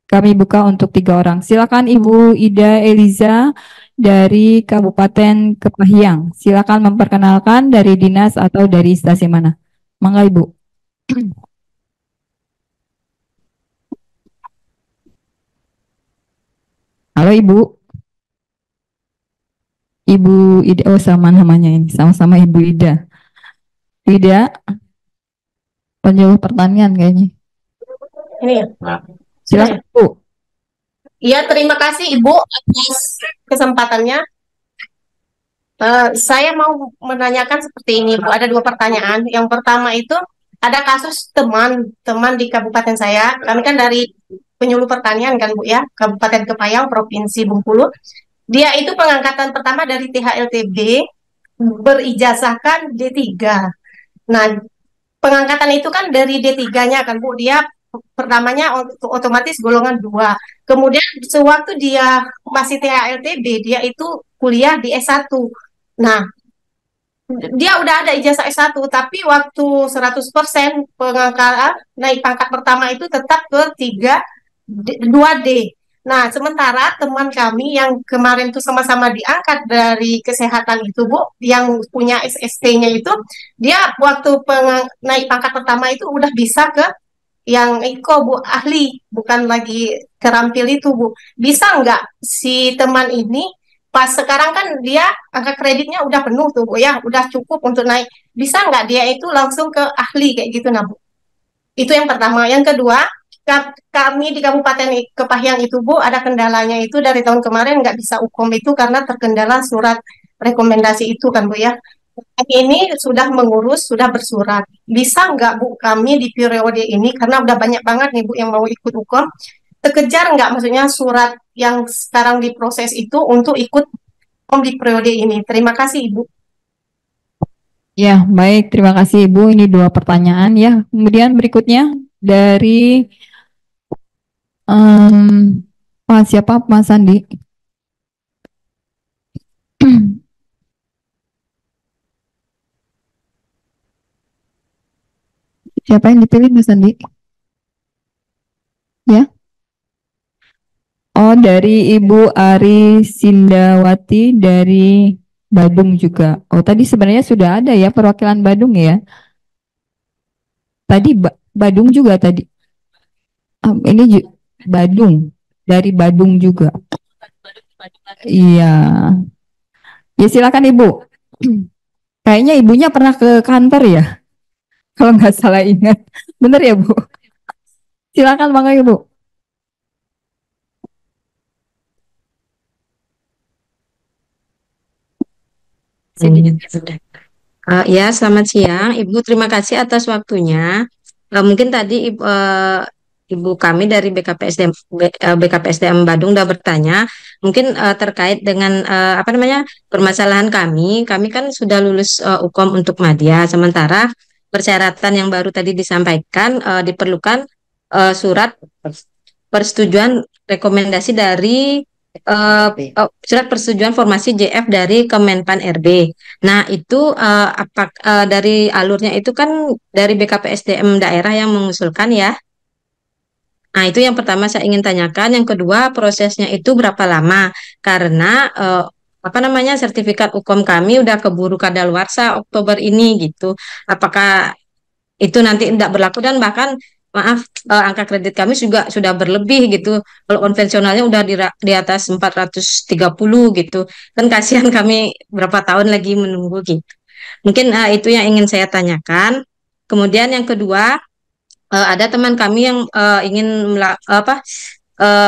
kami buka untuk 3 orang. Silakan Ibu Ida Eliza dari Kabupaten Kepahyang. Silakan memperkenalkan dari dinas atau dari instansi mana. Mangga Ibu. Halo Ibu. Ibu Ida, oh sama namanya ini, sama-sama Ibu Ida. Ida, penyuluh pertanian kayaknya. Ini ya. Silakan Bu. Iya, terima kasih Ibu atas kesempatannya. Saya mau menanyakan seperti ini, Bu. Ada 2 pertanyaan. Yang pertama itu ada kasus teman di kabupaten saya. Kami kan dari penyuluh pertanian kan Bu ya, Kabupaten Kepayang, Provinsi Bengkulu. Dia itu pengangkatan pertama dari THLTB, berijazahkan D3. Nah, pengangkatan itu kan dari D3-nya kan Bu, dia pertamanya otomatis golongan 2. Kemudian sewaktu dia masih THLTB, dia itu kuliah di S1. Nah, dia udah ada ijazah S1, tapi waktu 100% pengangkatan naik pangkat pertama itu tetap ke 2D. Nah, sementara teman kami yang kemarin tuh sama-sama diangkat dari kesehatan itu, Bu, yang punya SST-nya itu, dia waktu naik pangkat pertama itu udah bisa ke yang Iko, Bu, ahli, bukan lagi terampil itu, Bu. Bisa nggak si teman ini, pas sekarang kan dia angka kreditnya udah penuh tuh, Bu, ya, udah cukup untuk naik. Bisa nggak dia itu langsung ke ahli kayak gitu, nah, Bu? Itu yang pertama. Yang kedua, kami di Kabupaten Kepahyang itu Bu ada kendalanya itu dari tahun kemarin nggak bisa UKOM itu karena terkendala surat rekomendasi itu kan Bu ya. Kami ini sudah mengurus, sudah bersurat. Bisa nggak Bu kami di periode ini karena udah banyak banget nih Bu yang mau ikut UKOM, terkejar nggak maksudnya surat yang sekarang diproses itu untuk ikut UKOM di periode ini. Terima kasih Ibu. Ya, baik. Terima kasih Ibu. Ini 2 pertanyaan ya. Kemudian berikutnya dari Pak siapa Mas Sandi? Siapa yang dipilih Mas Sandi? Ya. Oh, dari Ibu Ari Sindawati dari Badung juga. Oh, tadi sebenarnya sudah ada ya perwakilan Badung ya. Tadi Badung juga tadi. Ini Badung, dari Badung juga. Iya. Ya silakan Ibu. Kayaknya ibunya pernah ke kantor ya, kalau nggak salah ingat. Bener ya Bu? Silakan Bang Ibu. Ya, selamat siang Ibu. Terima kasih atas waktunya. Mungkin tadi ibu kami dari BKPSDM Badung udah bertanya, mungkin terkait dengan apa namanya permasalahan kami kan sudah lulus UKOM untuk madya, sementara persyaratan yang baru tadi disampaikan diperlukan surat persetujuan rekomendasi dari surat persetujuan formasi JF dari Kemenpan RB. Nah, itu dari alurnya itu kan dari BKPSDM daerah yang mengusulkan ya. Nah, itu yang pertama saya ingin tanyakan. Yang kedua, prosesnya itu berapa lama? Karena apa namanya sertifikat UKOM kami udah keburu kadaluarsa Oktober ini gitu. Apakah itu nanti tidak berlaku, dan bahkan maaf angka kredit kami juga sudah berlebih gitu. Kalau konvensionalnya udah di atas 430 gitu. Kan kasihan kami berapa tahun lagi menunggu gitu. Mungkin itu yang ingin saya tanyakan. Kemudian yang kedua, ada teman kami yang ingin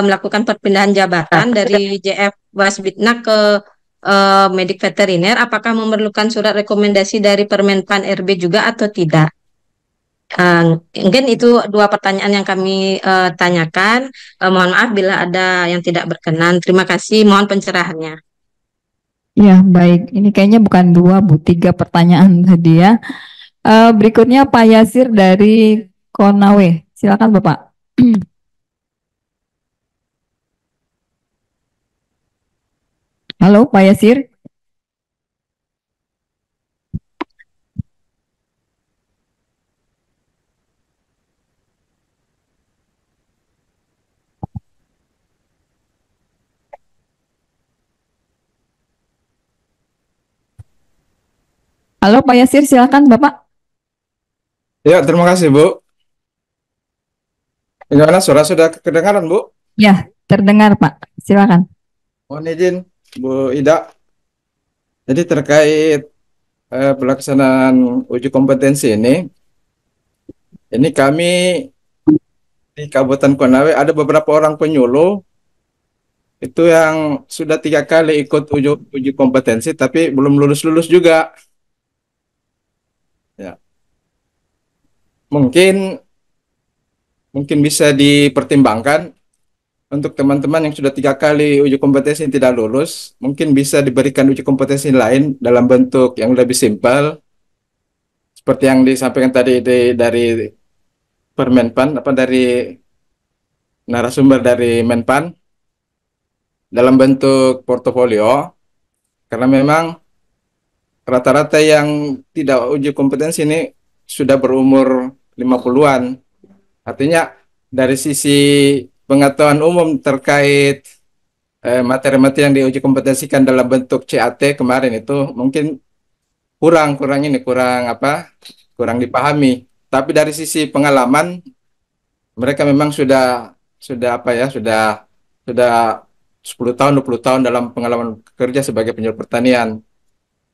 melakukan perpindahan jabatan dari JF Wasbitnak ke medik veteriner. Apakah memerlukan surat rekomendasi dari Permenpan RB juga atau tidak? Mungkin itu dua pertanyaan yang kami tanyakan. Mohon maaf bila ada yang tidak berkenan. Terima kasih. Mohon pencerahannya. Ya, baik. Ini kayaknya bukan dua, Bu, 3 pertanyaan tadi ya. Berikutnya Pak Yasir dari Konawe. Silakan Bapak. Halo Pak Yasir. Halo Pak Yasir, silakan Bapak. Ya, terima kasih Bu. Gimana, suara sudah kedengaran Bu? Ya, terdengar Pak. Silakan. Mohon izin Bu Ida. Jadi terkait pelaksanaan uji kompetensi ini kami di Kabupaten Konawe ada beberapa orang penyuluh itu yang sudah 3 kali ikut uji kompetensi tapi belum lulus juga. Ya. Mungkin bisa dipertimbangkan untuk teman-teman yang sudah 3 kali uji kompetensi yang tidak lulus, mungkin bisa diberikan uji kompetensi lain dalam bentuk yang lebih simpel, seperti yang disampaikan tadi dari Permenpan, dari narasumber dari Menpan, dalam bentuk portofolio, karena memang rata-rata yang tidak uji kompetensi ini sudah berumur 50-an. Artinya dari sisi pengetahuan umum terkait materi-materi yang diuji kompetensikan dalam bentuk CAT kemarin itu mungkin kurang dipahami. Tapi dari sisi pengalaman mereka memang sudah 10 tahun 20 tahun dalam pengalaman kerja sebagai penyuluh pertanian.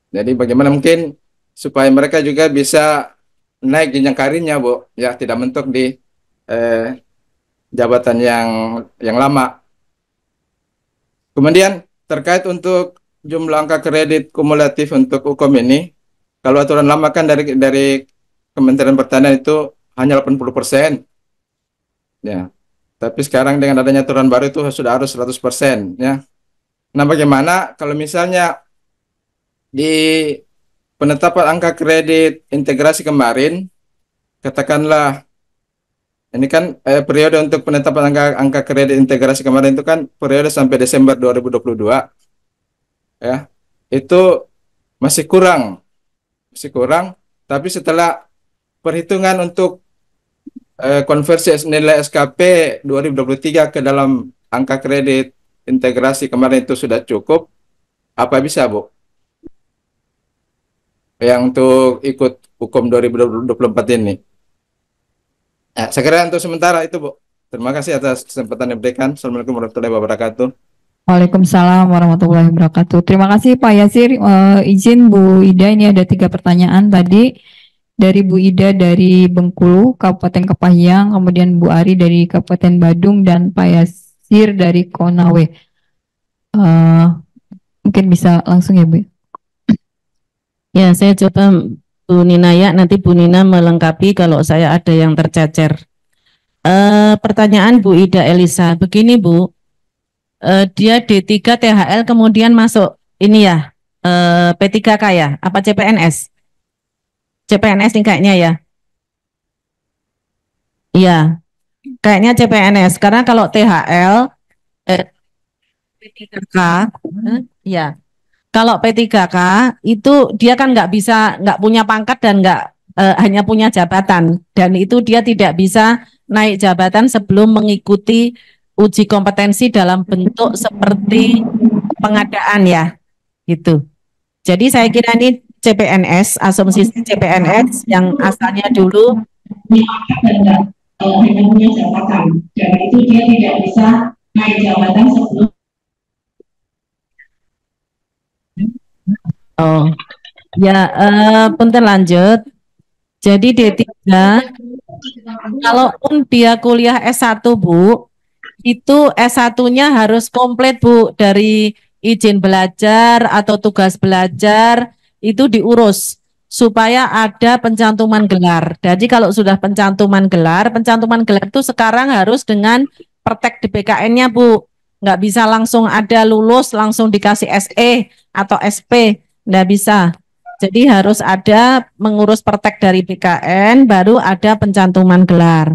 Jadi bagaimana mungkin supaya mereka juga bisa naik jenjang karirnya Bu, ya tidak mentok di jabatan yang lama. Kemudian terkait untuk jumlah angka kredit kumulatif untuk UKOM ini, kalau aturan lama kan dari Kementerian Pertanian itu hanya 80%. Ya. Tapi sekarang dengan adanya aturan baru itu sudah harus 100%, ya. Nah, bagaimana kalau misalnya di penetapan angka kredit integrasi kemarin, katakanlah ini kan periode untuk penetapan angka kredit integrasi kemarin itu kan periode sampai Desember 2022. Ya. Itu masih kurang. Tapi setelah perhitungan untuk konversi nilai SKP 2023 ke dalam angka kredit integrasi kemarin itu sudah cukup, apa bisa Bu? Yang untuk ikut UKOM 2024 ini. Ya, saya kira untuk sementara itu Bu. Terima kasih atas kesempatan yang diberikan. Assalamualaikum warahmatullahi wabarakatuh. Waalaikumsalam warahmatullahi wabarakatuh. Terima kasih Pak Yasir. Izin Bu Ida, ini ada 3 pertanyaan tadi dari Bu Ida dari Bengkulu, Kabupaten Kepahyang, kemudian Bu Ari dari Kabupaten Badung, dan Pak Yasir dari Konawe. Mungkin bisa langsung ya Bu. Ya, saya coba Bu Nina ya, nanti Bu Nina melengkapi kalau saya ada yang tercecer. Pertanyaan Bu Ida Elisa, begini Bu, dia D3 THL kemudian masuk ini ya, P3K ya, apa CPNS? CPNS nih kayaknya ya. Iya, kayaknya CPNS, karena kalau THL, P3K, ya. Kalau P3K itu dia kan nggak punya pangkat dan nggak hanya punya jabatan, dan itu dia tidak bisa naik jabatan sebelum mengikuti uji kompetensi dalam bentuk seperti pengadaan ya, gitu. Jadi saya kira ini CPNS, asumsi CPNS yang asalnya dulu hanya punya jabatan, dan itu dia tidak bisa naik jabatan sebelum. Oh, ya, punten lanjut. Jadi D3, kalaupun dia kuliah S1 Bu, itu S1-nya harus komplit Bu, dari izin belajar atau tugas belajar itu diurus supaya ada pencantuman gelar. Jadi kalau sudah pencantuman gelar itu sekarang harus dengan praktek di BKN-nya Bu. Nggak bisa langsung ada lulus langsung dikasih SE atau SP, nggak bisa. Jadi harus ada mengurus praktek dari BKN, baru ada pencantuman gelar.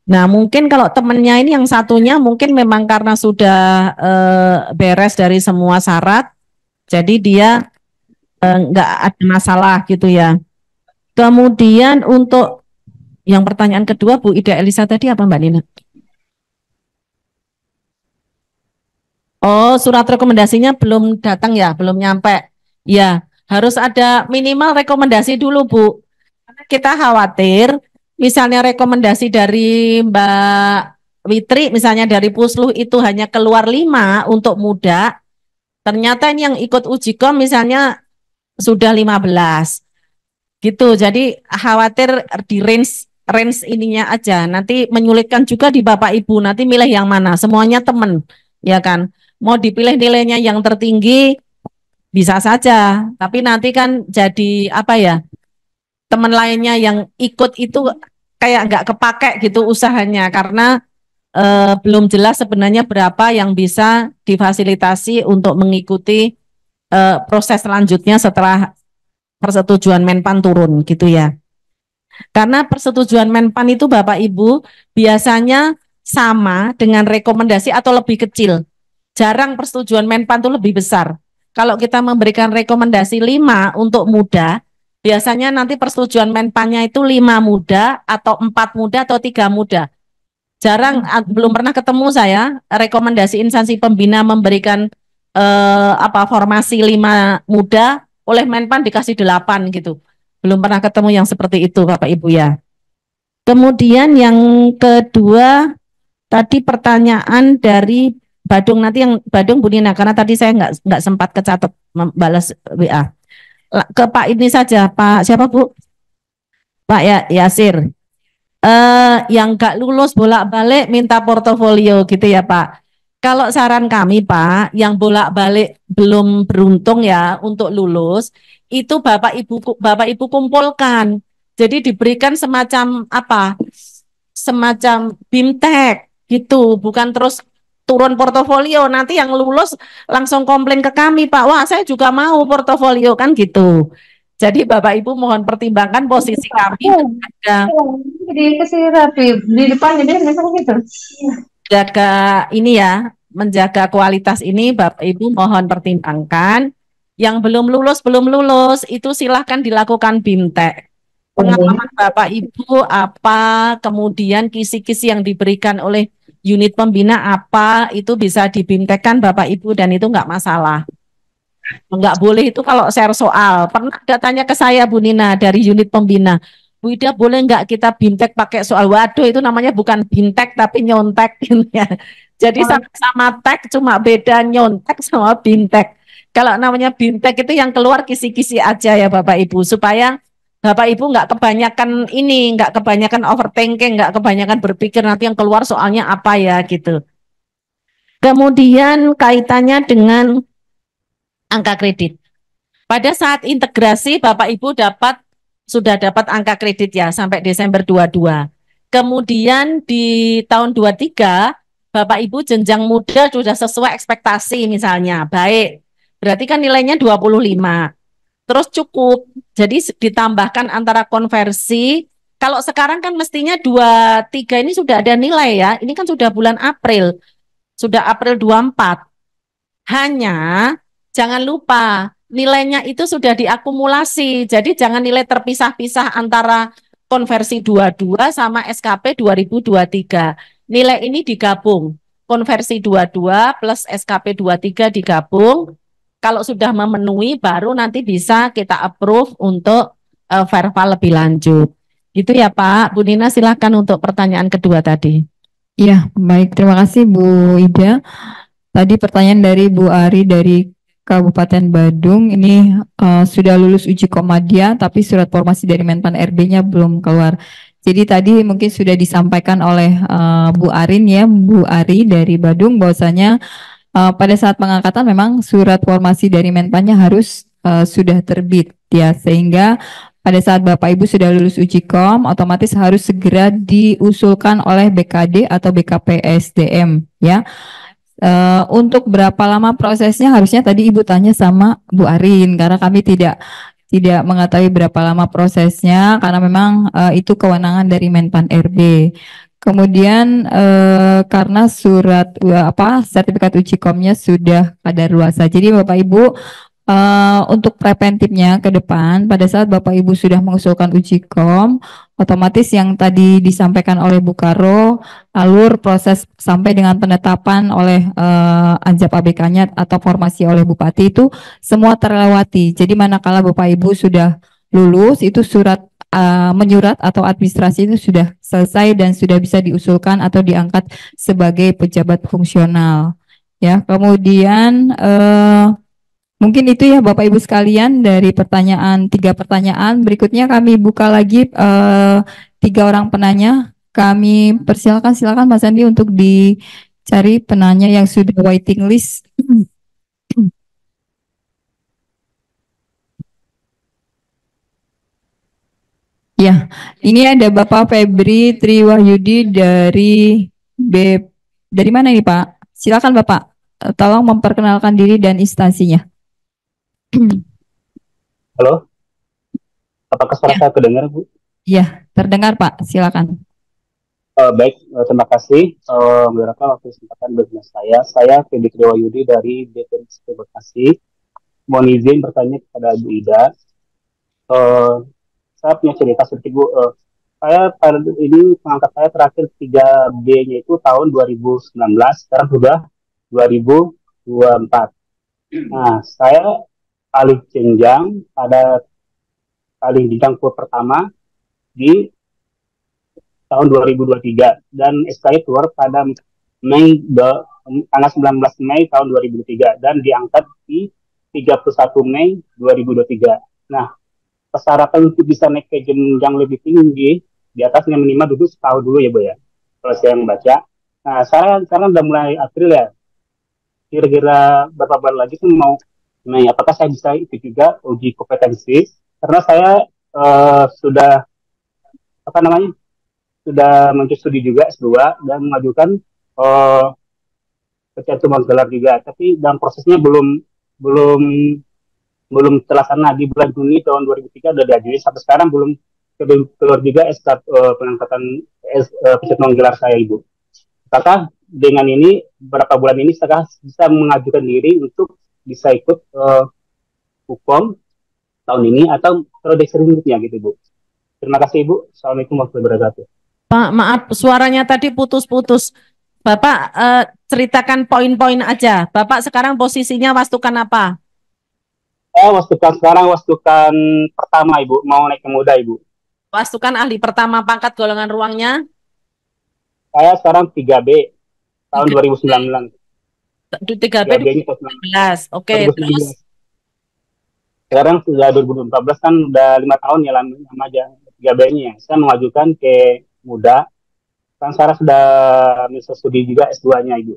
Nah, mungkin kalau temennya ini yang satunya mungkin memang karena sudah beres dari semua syarat, jadi dia nggak ada masalah gitu ya. Kemudian untuk yang pertanyaan kedua Bu Ida Elisa tadi apa Mbak Nina? Oh, surat rekomendasinya belum datang ya, belum nyampe. Ya, harus ada minimal rekomendasi dulu Bu. Karena kita khawatir misalnya rekomendasi dari Mbak Witri, misalnya dari Pusluh itu hanya keluar 5 untuk muda, ternyata ini yang ikut uji kom misalnya sudah 15 gitu. Jadi khawatir di range ininya aja, nanti menyulitkan juga di Bapak Ibu, nanti milih yang mana, semuanya temen, ya kan. Mau dipilih nilainya yang tertinggi bisa saja, tapi nanti kan jadi apa ya, teman lainnya yang ikut itu kayak nggak kepake gitu usahanya, karena belum jelas sebenarnya berapa yang bisa difasilitasi untuk mengikuti proses selanjutnya setelah persetujuan Menpan turun gitu ya. Karena persetujuan Menpan itu Bapak Ibu biasanya sama dengan rekomendasi atau lebih kecil. Jarang persetujuan Menpan itu lebih besar. Kalau kita memberikan rekomendasi 5 untuk muda, biasanya nanti persetujuan Menpannya itu 5 muda atau 4 muda atau 3 muda. Jarang, belum pernah ketemu saya rekomendasi instansi pembina memberikan formasi 5 muda, oleh Menpan dikasih 8 gitu. Belum pernah ketemu yang seperti itu Bapak Ibu ya. Kemudian yang kedua tadi pertanyaan dari Badung, nanti yang Badung Bu Nina, karena tadi saya nggak sempat kecatat membalas WA. Ke Pak ini saja, Pak siapa Bu? Pak Yasir. Yang nggak lulus bolak-balik minta portofolio gitu ya Pak. Kalau saran kami Pak, yang bolak-balik belum beruntung ya untuk lulus, itu Bapak Ibu kumpulkan. Jadi diberikan semacam apa? Semacam BIMTEK gitu, bukan terus turun portofolio, nanti yang lulus langsung komplain ke kami Pak, wah saya juga mau portofolio kan gitu. Jadi Bapak Ibu mohon pertimbangkan posisi kami ada Jadi kesini rapi di depan jadi gitu. jaga ini ya, menjaga kualitas ini Bapak Ibu mohon pertimbangkan. Yang belum lulus itu silahkan dilakukan BIMTEK. Pengalaman Bapak Ibu apa, kemudian kisi-kisi yang diberikan oleh unit pembina apa, itu bisa dibimtekkan Bapak Ibu dan itu enggak masalah. Enggak boleh itu kalau share soal. Pernah ada tanya ke saya Bu Nina dari unit pembina, Bu Ida boleh enggak kita bimtek pakai soal? Waduh itu namanya bukan bimtek tapi nyontek ya. Jadi sama-sama tek cuma beda nyontek sama bimtek. Kalau namanya bimtek itu yang keluar kisi-kisi aja ya Bapak Ibu, supaya Bapak Ibu nggak kebanyakan ini, nggak kebanyakan overthinking, nggak kebanyakan berpikir nanti yang keluar soalnya apa ya gitu. Kemudian kaitannya dengan angka kredit. Pada saat integrasi Bapak Ibu sudah dapat angka kredit ya sampai Desember 22. Kemudian di tahun 23 Bapak Ibu jenjang muda sudah sesuai ekspektasi misalnya, baik. Berarti kan nilainya 25. Terus cukup. Jadi ditambahkan antara konversi. Kalau sekarang kan mestinya 23 ini sudah ada nilai ya. Ini kan sudah bulan April. Sudah April 24. Hanya jangan lupa nilainya itu sudah diakumulasi. Jadi jangan nilai terpisah-pisah antara konversi 22 sama SKP 2023. Nilai ini digabung. Konversi 22 plus SKP 23 digabung. Kalau sudah memenuhi baru nanti bisa kita approve untuk verbal lebih lanjut. Gitu ya Pak. Bu Nina silakan untuk pertanyaan kedua tadi. Iya, baik. Terima kasih Bu Ida. Tadi pertanyaan dari Bu Ari dari Kabupaten Badung. Ini sudah lulus uji Komadia, tapi surat formasi dari Menpan RB-nya belum keluar. Jadi tadi mungkin sudah disampaikan oleh Bu Arin ya, Bu Ari dari Badung, bahwasanya pada saat pengangkatan memang surat formasi dari Menpannya harus sudah terbit ya, sehingga pada saat Bapak Ibu sudah lulus uji kom otomatis harus segera diusulkan oleh BKD atau BKPSDM ya. Untuk berapa lama prosesnya harusnya tadi Ibu tanya sama Bu Arin, karena kami tidak mengetahui berapa lama prosesnya karena memang itu kewenangan dari Menpan RB. Kemudian karena surat sertifikat uji komnya sudah kadaluarsa. Jadi Bapak Ibu untuk preventifnya ke depan pada saat Bapak Ibu sudah mengusulkan uji kom, otomatis yang tadi disampaikan oleh Bu Karo, alur proses sampai dengan penetapan oleh Anjap ABK-nya atau formasi oleh Bupati itu semua terlewati. Jadi manakala Bapak Ibu sudah lulus itu surat menyurat atau administrasi itu sudah selesai dan sudah bisa diusulkan atau diangkat sebagai pejabat fungsional. Ya, kemudian mungkin itu ya Bapak Ibu sekalian dari tiga pertanyaan. Berikutnya kami buka lagi 3 orang penanya. Kami silakan Mas Andi untuk dicari penanya yang sudah waiting list. Ya, ini ada Bapak Febri Triwahyudi dari mana ini Pak? Silakan Bapak, tolong memperkenalkan diri dan instansinya. Halo, apakah suara saya terdengar Bu? Iya, terdengar Pak, silakan. Baik, terima kasih beberapa waktu kesempatan berguna saya Febri Triwahyudi dari DPRD Bekasi. Mohon izin bertanya kepada Bu Ida. Saya punya cerita sedikit Bu. Saya pada ini pengangkat saya terakhir 3B-nya itu tahun 2019, sekarang sudah 2024. Nah, saya alih jenjang pada alih jenjang pertama di tahun 2023 dan SK keluar pada tanggal 19 Mei tahun 2023 dan diangkat di 31 Mei 2023. Nah, persyaratan untuk bisa naik ke jenjang lebih tinggi di atasnya minimal duduk setahun dulu ya Bu ya, kalau saya membaca. Nah, sekarang udah mulai April ya, kira-kira berapa bulan lagi tuh mau apakah saya bisa ikut juga uji kompetensi, karena saya sudah sudah mencuri studi juga S2 dan mengajukan kecantuman gelar juga, tapi dalam prosesnya belum terlaksana. Di bulan Juni tahun 2003 sudah diajuin, sampai sekarang belum keluar juga SK pengangkatan pecantuman gelar saya Ibu. Apakah dengan ini beberapa bulan ini saya bisa mengajukan diri untuk bisa ikut hukum tahun ini atau periode selanjutnya gitu Bu. Terima kasih Ibu. Assalamualaikum warahmatullahi wabarakatuh. Pak, maaf suaranya tadi putus-putus. Bapak ceritakan poin-poin aja. Bapak sekarang posisinya wastukan apa? Wastukan pertama Ibu, mau naik ke muda Ibu. Wastukan ahli pertama pangkat golongan ruangnya? Saya sekarang 3B tahun 2019. 3B 2019. Oke, terus? Sekarang sudah 2014 kan udah 5 tahun ya lama aja 3B-nya. Saya mengajukan ke muda. Kan sekarang sudah bisa studi juga S2-nya Ibu.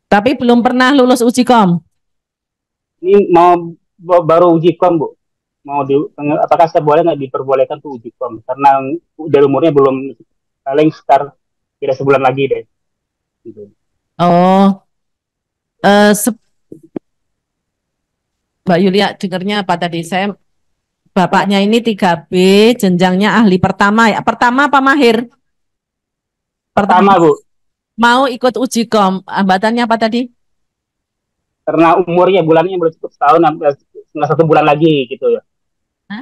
Tapi belum pernah lulus uji kom? Ini baru uji kom Bu. apakah saya boleh nggak diperbolehkan tuh uji kom karena dari umurnya belum paling sekitar tidak sebulan lagi deh. Gitu. Oh, Mbak Yulia dengarnya apa tadi? Bapaknya ini 3B, jenjangnya ahli pertama ya. Pertama apa mahir? Pertama, Bu. Mau ikut uji kom. Hambatannya apa tadi? Karena umurnya bulannya belum cukup setahun, setengah 1 bulan lagi gitu ya. Hah?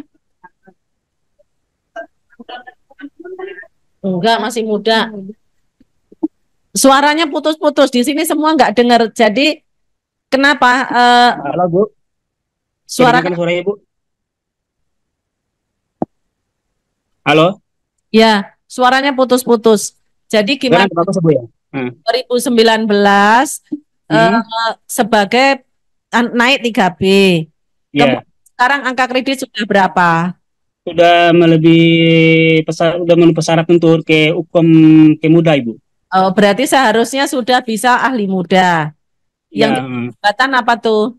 Enggak, masih muda. Suaranya putus-putus. Di sini semua nggak dengar. Jadi kenapa? Halo, Bu. Suaranya Bu. Halo? Ya, suaranya putus-putus. Jadi gimana? 2019 sebagai naik 3B. Yeah. Sekarang angka kredit sudah berapa? Sudah memenuhi syarat untuk ke UKOM ke muda, Ibu. Oh, berarti seharusnya sudah bisa ahli muda. Yang jabatan apa tuh?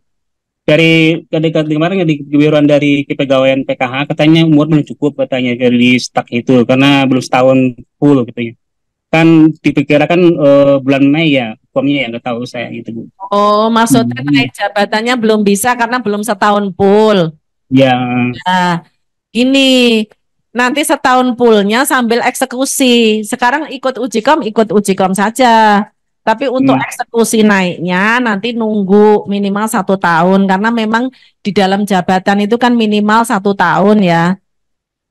Dari kemarin di kebiruan dari kepegawaian PKH katanya umur belum cukup katanya dari stuck itu karena belum setahun full katanya. Kan diperkirakan bulan Mei ya UKOM-nya ya, nggak tahu saya gitu, Bu. Oh, maksudnya naik jabatannya belum bisa karena belum setahun full. Ya. Nah, ini nanti setahun fullnya sambil eksekusi. Sekarang ikut uji kom saja. Tapi untuk eksekusi naiknya nanti nunggu minimal 1 tahun karena memang di dalam jabatan itu kan minimal 1 tahun ya,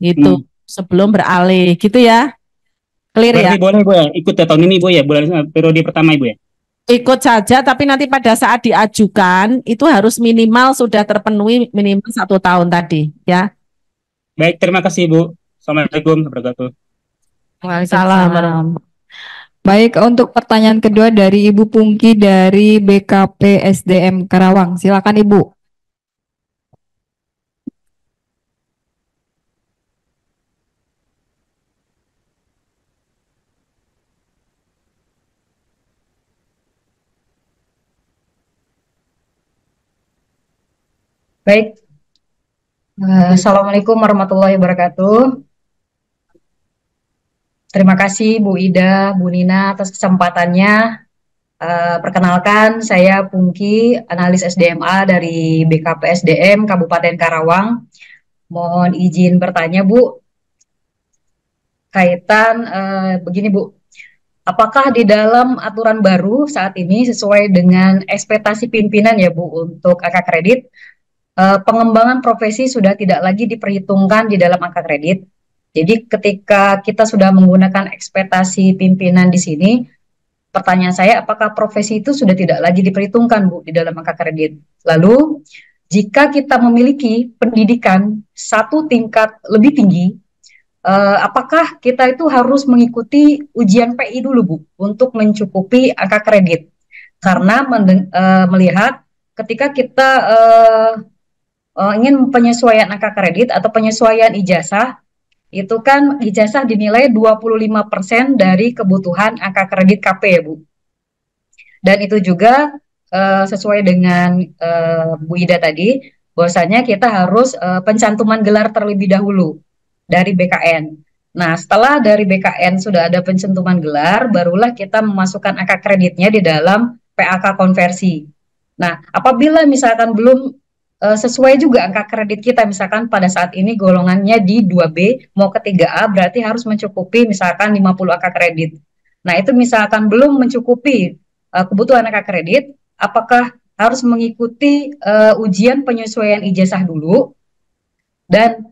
gitu sebelum beralih, gitu ya. Clear ya? Berarti boleh, Bu ya, ikut tahun ini, Bu ya, bulan periode pertama, Ibu ya? Ikut saja, tapi nanti pada saat diajukan itu harus minimal sudah terpenuhi minimal 1 tahun tadi, ya. Baik, terima kasih, Bu. Assalamualaikum warahmatullahi wabarakatuh. Waalaikumsalam. Baik, untuk pertanyaan kedua dari Ibu Pungki dari BKP SDM Karawang. Silakan, Ibu. Baik, Assalamualaikum warahmatullahi wabarakatuh. Terima kasih Bu Ida, Bu Nina atas kesempatannya. Perkenalkan, saya Pungki, analis SDMA dari BKP SDM Kabupaten Karawang. Mohon izin bertanya, Bu. Kaitan begini, Bu. Apakah di dalam aturan baru saat ini sesuai dengan ekspektasi pimpinan ya, Bu, untuk angka kredit, pengembangan profesi sudah tidak lagi diperhitungkan di dalam angka kredit? Jadi ketika kita sudah menggunakan ekspektasi pimpinan di sini, pertanyaan saya apakah profesi itu sudah tidak lagi diperhitungkan, Bu, di dalam angka kredit? Lalu, jika kita memiliki pendidikan 1 tingkat lebih tinggi, apakah kita itu harus mengikuti ujian PI dulu, Bu, untuk mencukupi angka kredit? Karena melihat ketika kita ingin penyesuaian angka kredit atau penyesuaian ijazah, itu kan ijazah dinilai 25% dari kebutuhan angka kredit KP ya, Bu. Dan itu juga sesuai dengan Bu Ida tadi, bahwasanya kita harus pencantuman gelar terlebih dahulu dari BKN. Nah, setelah dari BKN sudah ada pencantuman gelar, barulah kita memasukkan angka kreditnya di dalam PAK konversi. Nah, apabila misalkan belum sesuai juga angka kredit kita, misalkan pada saat ini golongannya di 2B mau ke 3A, berarti harus mencukupi misalkan 50 angka kredit. Nah, itu misalkan belum mencukupi kebutuhan angka kredit, apakah harus mengikuti ujian penyesuaian ijazah dulu? Dan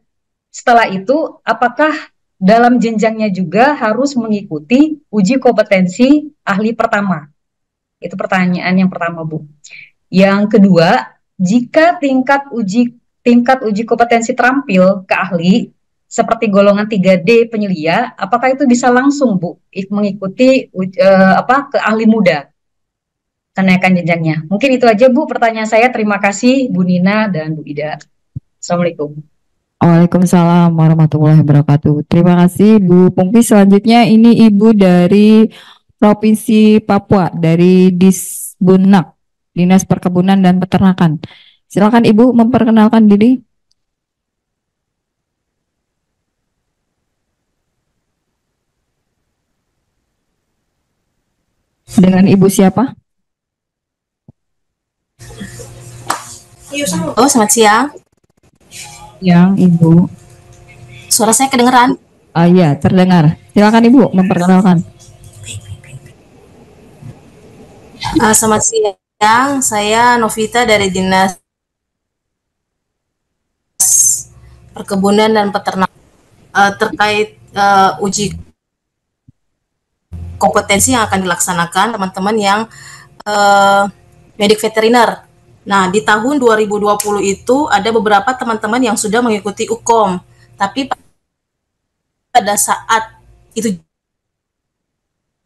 setelah itu apakah dalam jenjangnya juga harus mengikuti uji kompetensi ahli pertama? Itu pertanyaan yang pertama, Bu. Yang kedua, jika tingkat uji kompetensi terampil ke ahli seperti golongan 3D penyelia, apakah itu bisa langsung, Bu, mengikuti ke ahli muda kenaikan jenjangnya? Mungkin itu aja, Bu, pertanyaan saya. Terima kasih Bu Nina dan Bu Ida. Assalamualaikum. Waalaikumsalam warahmatullahi wabarakatuh. Terima kasih Bu Pungki. Selanjutnya ini Ibu dari Provinsi Papua dari Disbunak, Dinas Perkebunan dan Peternakan. Silakan Ibu memperkenalkan diri. Dengan Ibu siapa? Oh, selamat siang. Yang Ibu. Suara saya kedengeran? Iya, terdengar. Silakan Ibu memperkenalkan. Selamat siang, saya Novita dari Dinas Perkebunan dan Peternakan terkait uji kompetensi yang akan dilaksanakan teman-teman yang medik veteriner. Nah, di tahun 2020 itu ada beberapa teman-teman yang sudah mengikuti UKOM, tapi pada saat itu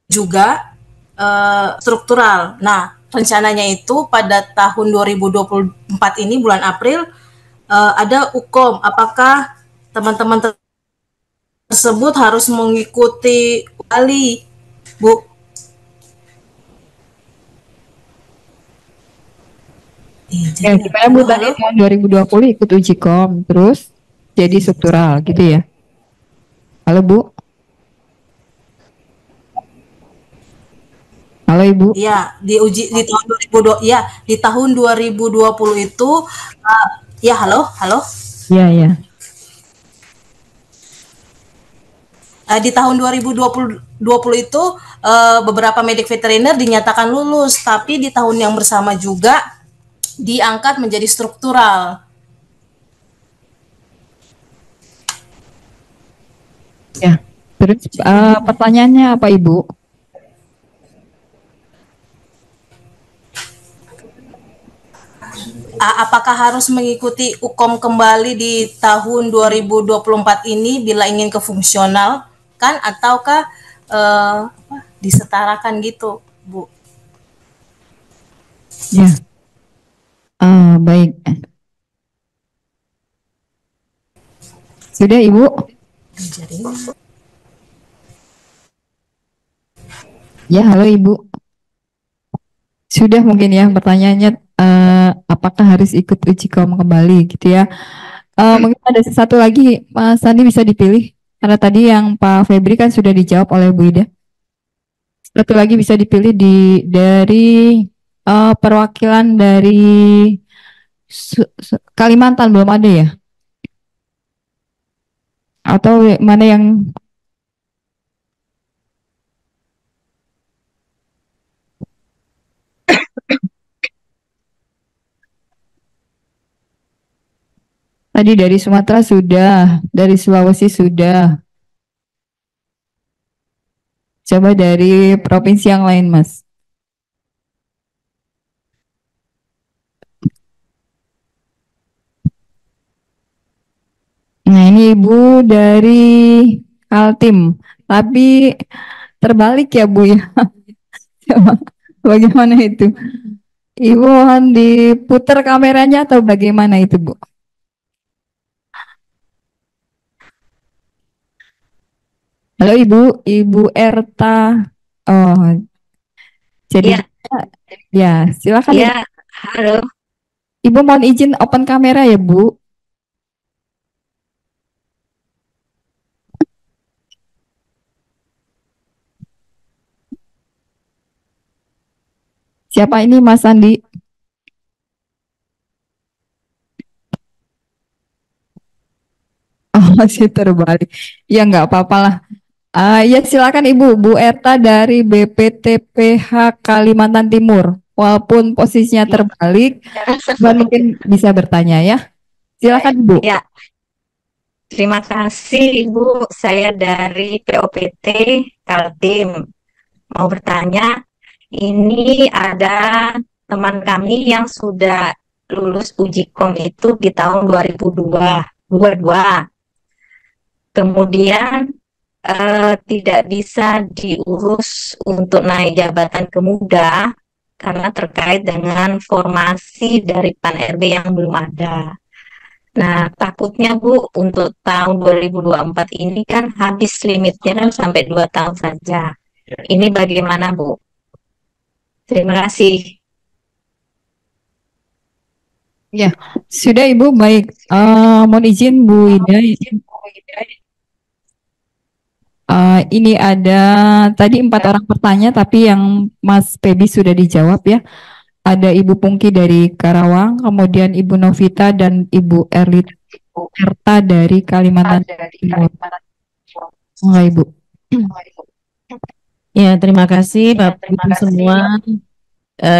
juga struktural. Nah, rencananya itu pada tahun 2024 ini bulan April ada UKOM. Apakah teman-teman tersebut harus mengikuti kembali, Bu? Ya, gimana Bu tadi tahun 2020 ikut uji kom, terus jadi struktural gitu ya? Halo Bu? Halo Ibu? Iya, di tahun 2020, ya di tahun 2020 itu ya halo. Iya ya. Di tahun 2020 itu beberapa medik veteriner dinyatakan lulus, tapi di tahun yang bersama juga diangkat menjadi struktural. Ya. Terus pertanyaannya apa Ibu? Apakah harus mengikuti UKOM kembali di tahun 2024 ini bila ingin ke fungsional kan, ataukah disetarakan gitu, Bu? Ya. Baik. Sudah Ibu? Ya, halo Ibu. Sudah mungkin ya pertanyaannya, apakah harus ikut uji kom kembali gitu ya. Mungkin ada satu lagi Mas Sandi bisa dipilih, karena tadi yang Pak Febri kan sudah dijawab oleh Bu Ida. Satu lagi bisa dipilih dari perwakilan dari Kalimantan, belum ada ya? Atau mana yang tadi dari Sumatera sudah, dari Sulawesi sudah. Coba dari provinsi yang lain, Mas. Nah, ini Ibu dari Kaltim, tapi terbalik ya Bu ya. Coba, bagaimana itu? Ibu mohon diputar kameranya atau bagaimana itu Bu? Halo Ibu Erta. Oh, jadi ya silakan. Ya, halo. Ibu mohon izin open kamera ya Bu. Siapa ini Mas Sandi? Oh, masih terbalik. Ya nggak apa-apa lah. Ya silakan Ibu, Bu Erta dari BPTPH Kalimantan Timur. Walaupun posisinya terbalik, mungkin bisa bertanya ya. Silakan Bu. Ya, terima kasih Ibu. Saya dari POPT Kaltim. Mau bertanya, ini ada teman kami yang sudah lulus uji kom itu di tahun 2022. Kemudian tidak bisa diurus untuk naik jabatan kemuda karena terkait dengan formasi dari PAN-RB yang belum ada. Nah, takutnya Bu, untuk tahun 2024 ini kan habis limitnya kan sampai 2 tahun saja. Ini bagaimana Bu? Terima kasih. Ya, sudah Ibu, baik. Mohon izin Bu Ida. Ini ada tadi 4 orang bertanya, tapi yang Mas Febi sudah dijawab ya. Ada Ibu Pungki dari Karawang, kemudian Ibu Novita dan Ibu Erta dari Kalimantan Timur. Enggak, Ibu. Ya, terima kasih Bapak Ibu semua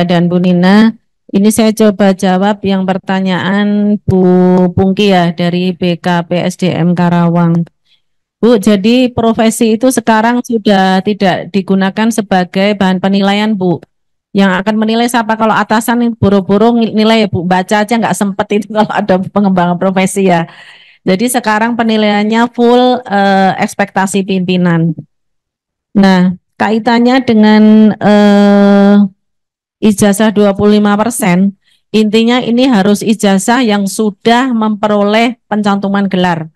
dan Bu Nina. Ini saya coba jawab yang pertanyaan Bu Pungki ya dari BKPSDM Karawang. Bu, jadi profesi itu sekarang sudah tidak digunakan sebagai bahan penilaian, Bu. Yang akan menilai siapa kalau atasan buru-buru nilai ya Bu, baca aja nggak sempet itu kalau ada pengembangan profesi ya. Jadi sekarang penilaiannya full ekspektasi pimpinan. Nah, kaitannya dengan ijazah 25%, intinya ini harus ijazah yang sudah memperoleh pencantuman gelar.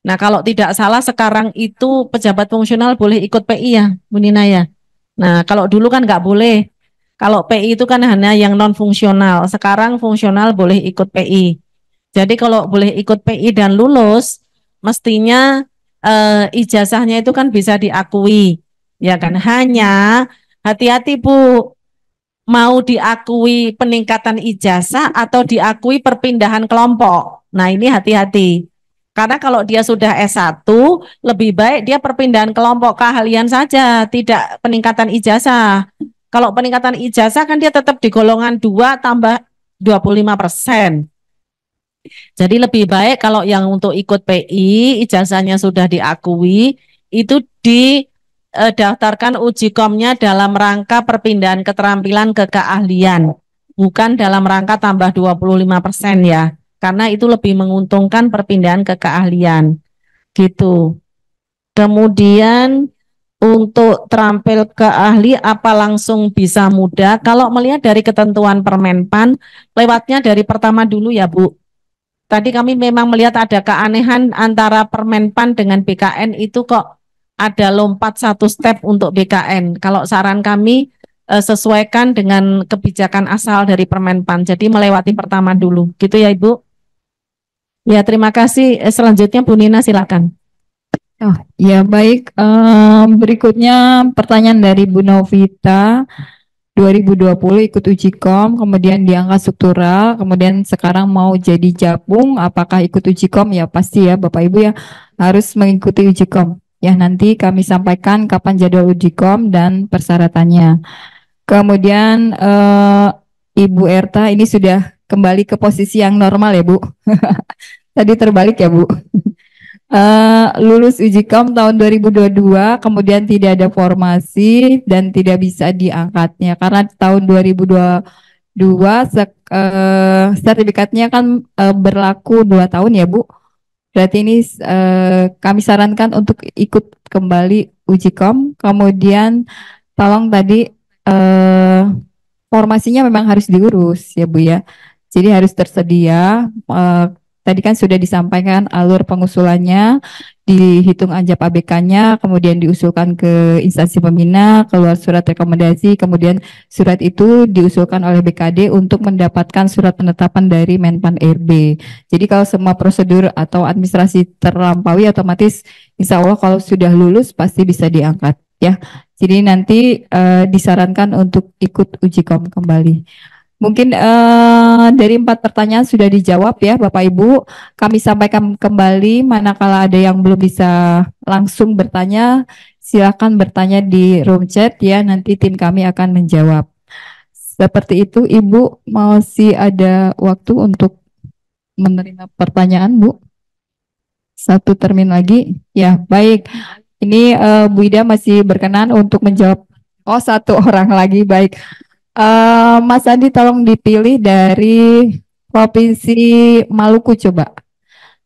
Nah, kalau tidak salah sekarang itu pejabat fungsional boleh ikut PI ya, Bu Nina ya. Nah, kalau dulu kan nggak boleh. Kalau PI itu kan hanya yang non fungsional. Sekarang fungsional boleh ikut PI. Jadi kalau boleh ikut PI dan lulus, mestinya ijazahnya itu kan bisa diakui, ya kan? Hanya hati-hati Bu, mau diakui peningkatan ijazah atau diakui perpindahan kelompok. Nah, ini hati-hati. Karena kalau dia sudah S1, lebih baik dia perpindahan kelompok keahlian saja, tidak peningkatan ijazah. Kalau peningkatan ijazah kan dia tetap di golongan 2 tambah 25%. Jadi lebih baik kalau yang untuk ikut PI, ijazahnya sudah diakui, itu didaftarkan uji komnya dalam rangka perpindahan keterampilan ke keahlian, bukan dalam rangka tambah 25% ya. Karena itu lebih menguntungkan perpindahan ke keahlian. Gitu. Kemudian untuk terampil ke ahli apa langsung bisa mudah? Kalau melihat dari ketentuan Permenpan, lewatnya dari pertama dulu ya Bu. Tadi kami memang melihat ada keanehan antara Permenpan dengan BKN itu kok ada lompat 1 step untuk BKN. Kalau saran kami sesuaikan dengan kebijakan asal dari Permenpan. Jadi melewati pertama dulu. Gitu ya Ibu. Ya, terima kasih. Selanjutnya Bu Nina silakan. Oh, ya baik. Berikutnya pertanyaan dari Bu Novita. 2020 ikut uji kom, kemudian diangkat struktural, kemudian sekarang mau jadi jabung, apakah ikut uji kom? Ya pasti ya Bapak Ibu ya harus mengikuti uji kom. Ya nanti kami sampaikan kapan jadwal uji kom dan persyaratannya. Kemudian Ibu Erta ini sudah kembali ke posisi yang normal ya Bu. Tadi terbalik ya Bu. Lulus uji kom tahun 2022, kemudian tidak ada formasi dan tidak bisa diangkatnya karena tahun 2022 sertifikatnya kan berlaku 2 tahun ya Bu. Berarti ini kami sarankan untuk ikut kembali uji kom. Kemudian tolong tadi formasinya memang harus diurus ya Bu ya. Jadi harus tersedia. Tadi kan sudah disampaikan alur pengusulannya, dihitung anjap ABK-nya, kemudian diusulkan ke instansi pembina, keluar surat rekomendasi, kemudian surat itu diusulkan oleh BKD untuk mendapatkan surat penetapan dari Menpan RB. Jadi kalau semua prosedur atau administrasi terlampaui, otomatis insya Allah kalau sudah lulus pasti bisa diangkat ya. Jadi nanti disarankan untuk ikut uji kom kembali. Mungkin dari 4 pertanyaan sudah dijawab ya Bapak Ibu. Kami sampaikan kembali manakala ada yang belum bisa langsung bertanya, silakan bertanya di room chat ya, nanti tim kami akan menjawab. Seperti itu Ibu, masih ada waktu untuk menerima pertanyaan Bu. 1 termin lagi. Ya, baik. Ini Bu Ida masih berkenan untuk menjawab. Oh, 1 orang lagi, baik. Mas Andi tolong dipilih dari Provinsi Maluku coba.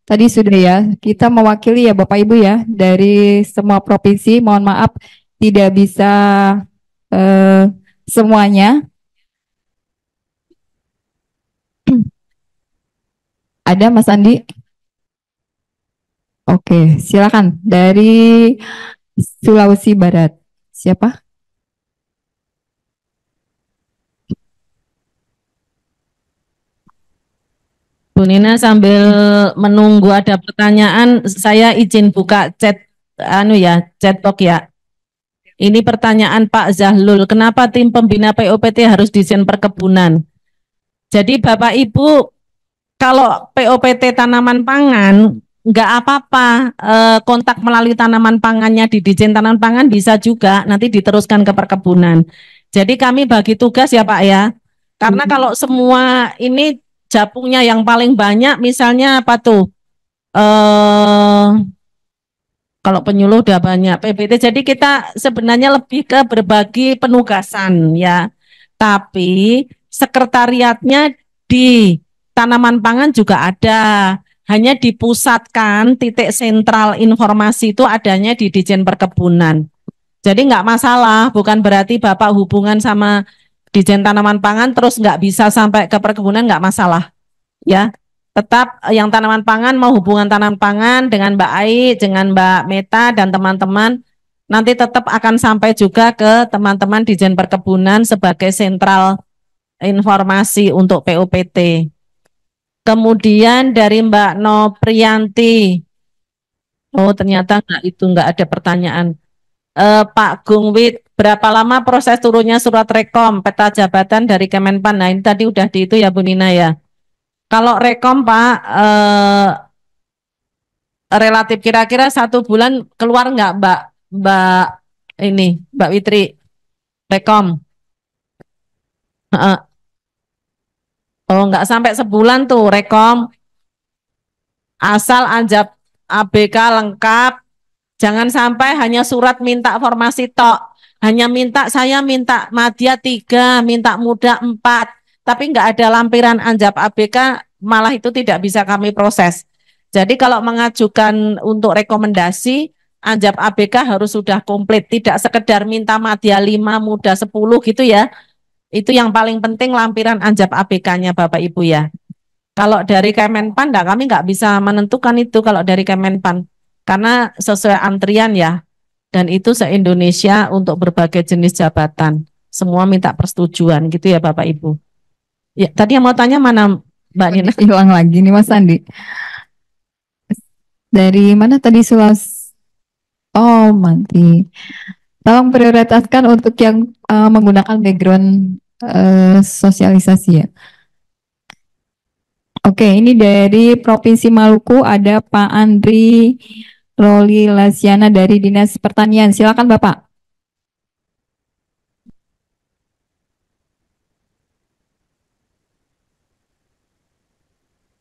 Tadi sudah ya, kita mewakili ya Bapak Ibu ya dari semua provinsi. Mohon maaf tidak bisa semuanya. Ada Mas Andi? Oke, silakan dari Sulawesi Barat. Siapa? Bu Nina sambil menunggu ada pertanyaan, saya izin buka chat chatbox ya. Ini pertanyaan Pak Zahlul, kenapa tim pembina POPT harus desain perkebunan? Jadi Bapak Ibu, kalau POPT tanaman pangan, nggak apa-apa, kontak melalui tanaman pangannya di Dijen Tanaman Pangan bisa juga, nanti diteruskan ke perkebunan. Jadi kami bagi tugas ya Pak ya, karena kalau semua ini japungnya yang paling banyak, misalnya apa tuh, kalau penyuluh udah banyak PPT, jadi kita sebenarnya lebih ke berbagi penugasan ya. Tapi sekretariatnya di tanaman pangan juga ada. Hanya dipusatkan titik sentral informasi itu adanya di Dijen Perkebunan. Jadi nggak masalah, bukan berarti Bapak hubungan sama Dijen Tanaman Pangan terus nggak bisa sampai ke perkebunan, nggak masalah. Ya. Tetap yang tanaman pangan mau hubungan tanaman pangan dengan Mbak Ai, dengan Mbak Meta dan teman-teman nanti tetap akan sampai juga ke teman-teman Dijen Perkebunan sebagai sentral informasi untuk POPT. Kemudian dari Mbak Noprianti, oh ternyata nggak ada pertanyaan. Pak Gungwit, berapa lama proses turunnya surat rekom peta jabatan dari Kemenpan? Nah ini tadi udah di itu ya Bu Nina ya. Kalau rekom Pak, relatif kira-kira 1 bulan keluar nggak Mbak Witri rekom? Oh nggak sampai sebulan tuh rekom, asal anjab ABK lengkap, jangan sampai hanya surat minta formasi tok, hanya saya minta Madya 3, minta Muda 4, tapi nggak ada lampiran anjab ABK, malah itu tidak bisa kami proses. Jadi kalau mengajukan untuk rekomendasi, anjab ABK harus sudah komplit, tidak sekedar minta Madya 5, Muda 10 gitu ya. Itu yang paling penting lampiran anjab ABK-nya Bapak Ibu ya. Kalau dari Kemenpan, kami nggak bisa menentukan itu kalau dari Kemenpan, karena sesuai antrian ya. Dan itu se-Indonesia untuk berbagai jenis jabatan. Semua minta persetujuan gitu ya Bapak Ibu. Ya, tadi yang mau tanya mana Mbak Nina? Hilang lagi nih Mas Andi. Dari mana tadi Sulawesi? Oh, mati. Tolong prioritaskan untuk yang menggunakan background sosialisasi ya. Oke, ini dari Provinsi Maluku ada Pak Andri Roli Lasiana dari Dinas Pertanian. Silakan Bapak.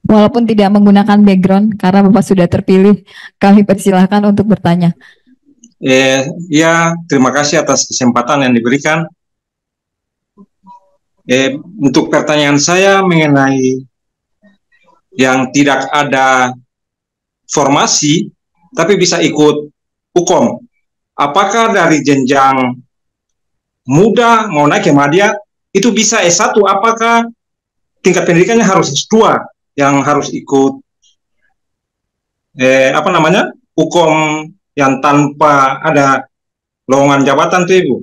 Walaupun tidak menggunakan background, karena Bapak sudah terpilih, kami persilahkan untuk bertanya. Ya, terima kasih atas kesempatan yang diberikan. Untuk pertanyaan saya mengenai yang tidak ada formasi, tapi bisa ikut UKOM. Apakah dari jenjang muda mau naik ke Madya, itu bisa S1, apakah tingkat pendidikannya harus S2? Yang harus ikut UKOM yang tanpa ada lowongan jabatan tuh Ibu.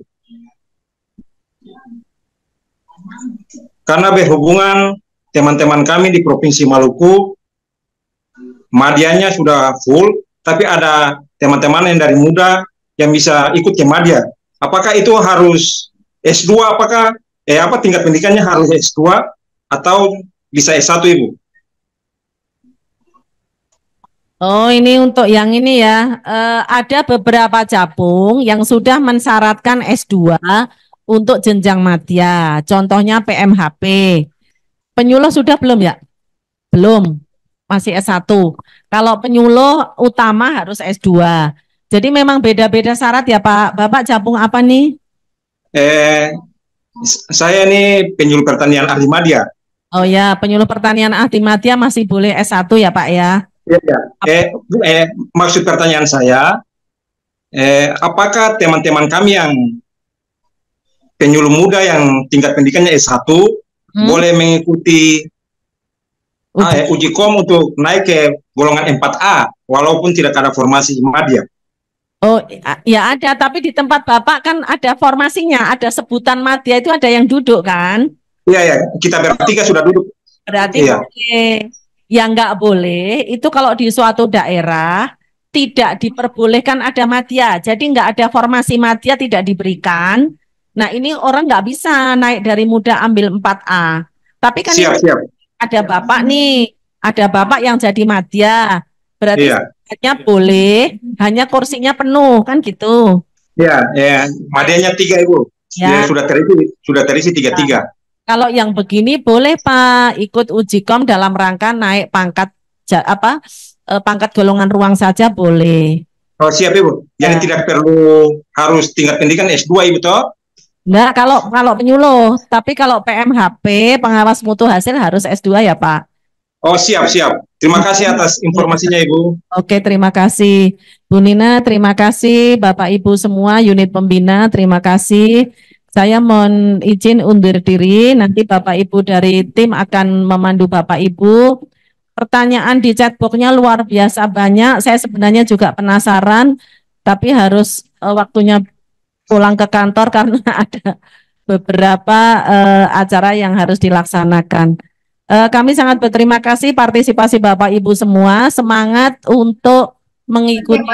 Karena berhubungan teman-teman kami di Provinsi Maluku, Madyanya sudah full, tapi ada teman-teman yang dari muda yang bisa ikut ke Madya. Apakah itu harus S2? Apakah tingkat pendidikannya harus S2 atau bisa S1 Ibu? Oh, ini untuk yang ini ya, ada beberapa capung yang sudah mensyaratkan S2 untuk jenjang madya, contohnya PMHP. Penyuluh sudah belum ya? Belum, masih S1. Kalau penyuluh utama harus S2. Jadi memang beda-beda syarat ya Pak. Bapak capung apa nih? Saya nih penyuluh pertanian ahli madya. Oh ya, penyuluh pertanian ahli madya masih boleh S1 ya Pak ya? Ya. Maksud pertanyaan saya, apakah teman-teman kami yang penyuluh muda yang tingkat pendidikannya S1 boleh mengikuti uji kom untuk naik ke golongan 4A walaupun tidak ada formasi madya? Oh ya ada, tapi di tempat Bapak kan ada formasinya, ada sebutan madya itu ada yang duduk kan? Iya, kita bertiga sudah duduk. Berarti boleh. Yang nggak boleh itu kalau di suatu daerah tidak diperbolehkan ada madya. Jadi nggak ada formasi madya, tidak diberikan. Nah, ini orang nggak bisa naik dari muda ambil 4A. Tapi kan Siap, siap. ada Bapak nih, ada Bapak yang jadi madya. Berarti Iya. sebenarnya boleh, hanya kursinya penuh, kan gitu. Ya, ya. Madianya 3 Ibu. Ya. Ya, sudah terisi 3-3. Kalau yang begini boleh Pak ikut uji kom dalam rangka naik pangkat pangkat golongan ruang saja boleh. Oh, siap Ibu. Jadi tidak perlu harus tingkat pendidikan S2 Ibu toh? Nah, kalau penyuluh, tapi kalau PMHP pengawas mutu hasil harus S2 ya Pak. Oh, siap, siap. Terima kasih atas informasinya Ibu. Oke, terima kasih Bu Nina, terima kasih Bapak Ibu semua unit pembina, terima kasih. Saya mohon izin undur diri, nanti Bapak Ibu dari tim akan memandu Bapak Ibu. Pertanyaan di chatbox-nya luar biasa banyak, saya sebenarnya juga penasaran, tapi harus waktunya pulang ke kantor karena ada beberapa acara yang harus dilaksanakan. Kami sangat berterima kasih partisipasi Bapak Ibu semua, semangat untuk mengikuti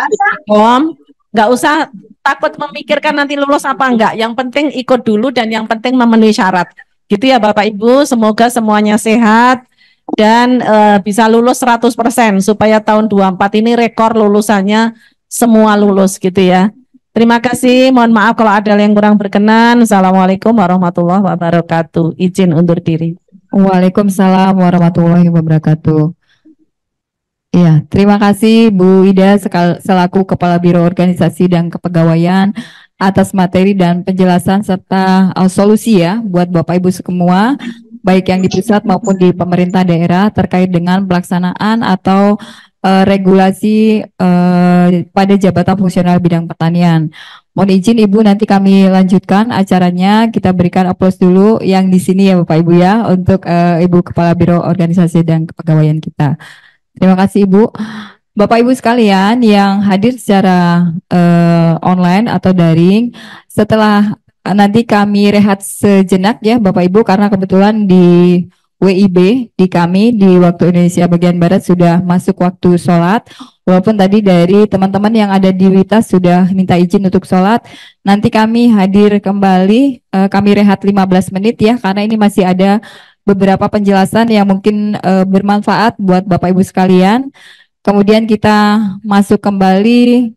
UKOM, nggak usah takut memikirkan nanti lulus apa enggak, yang penting ikut dulu dan yang penting memenuhi syarat. Gitu ya Bapak Ibu, semoga semuanya sehat dan bisa lulus 100% supaya tahun 24 ini rekor lulusannya semua lulus gitu ya. Terima kasih, mohon maaf kalau ada yang kurang berkenan. Assalamualaikum warahmatullahi wabarakatuh. Izin undur diri. Waalaikumsalam warahmatullahi wabarakatuh. Iya, terima kasih Bu Ida selaku Kepala Biro Organisasi dan Kepegawaian atas materi dan penjelasan serta solusi ya buat Bapak Ibu semua, baik yang di pusat maupun di pemerintah daerah terkait dengan pelaksanaan atau regulasi pada jabatan fungsional bidang pertanian. Mohon izin Ibu, nanti kami lanjutkan acaranya. Kita berikan aplaus dulu yang di sini ya Bapak Ibu ya untuk Ibu Kepala Biro Organisasi dan Kepegawaian kita. Terima kasih Ibu. Bapak Ibu sekalian yang hadir secara online atau daring, setelah nanti kami rehat sejenak ya Bapak Ibu, karena kebetulan di WIB di kami di waktu Indonesia bagian Barat sudah masuk waktu sholat. Walaupun tadi dari teman-teman yang ada di Witas sudah minta izin untuk sholat, nanti kami hadir kembali, kami rehat 15 menit ya, karena ini masih ada beberapa penjelasan yang mungkin bermanfaat buat Bapak Ibu sekalian. Kemudian kita masuk kembali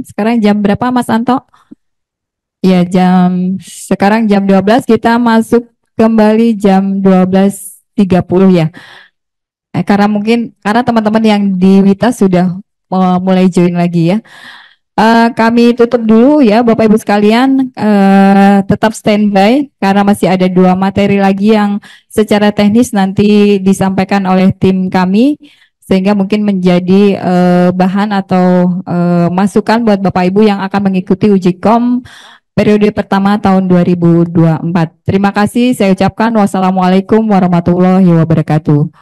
sekarang jam berapa Mas Anto? Ya, sekarang jam 12, kita masuk kembali jam 12.30 ya. Karena teman-teman yang di Witas sudah mulai join lagi ya. Kami tutup dulu ya Bapak Ibu sekalian, tetap standby karena masih ada 2 materi lagi yang secara teknis nanti disampaikan oleh tim kami, sehingga mungkin menjadi bahan atau masukan buat Bapak Ibu yang akan mengikuti uji kom periode pertama tahun 2024. Terima kasih, saya ucapkan wassalamualaikum warahmatullahi wabarakatuh.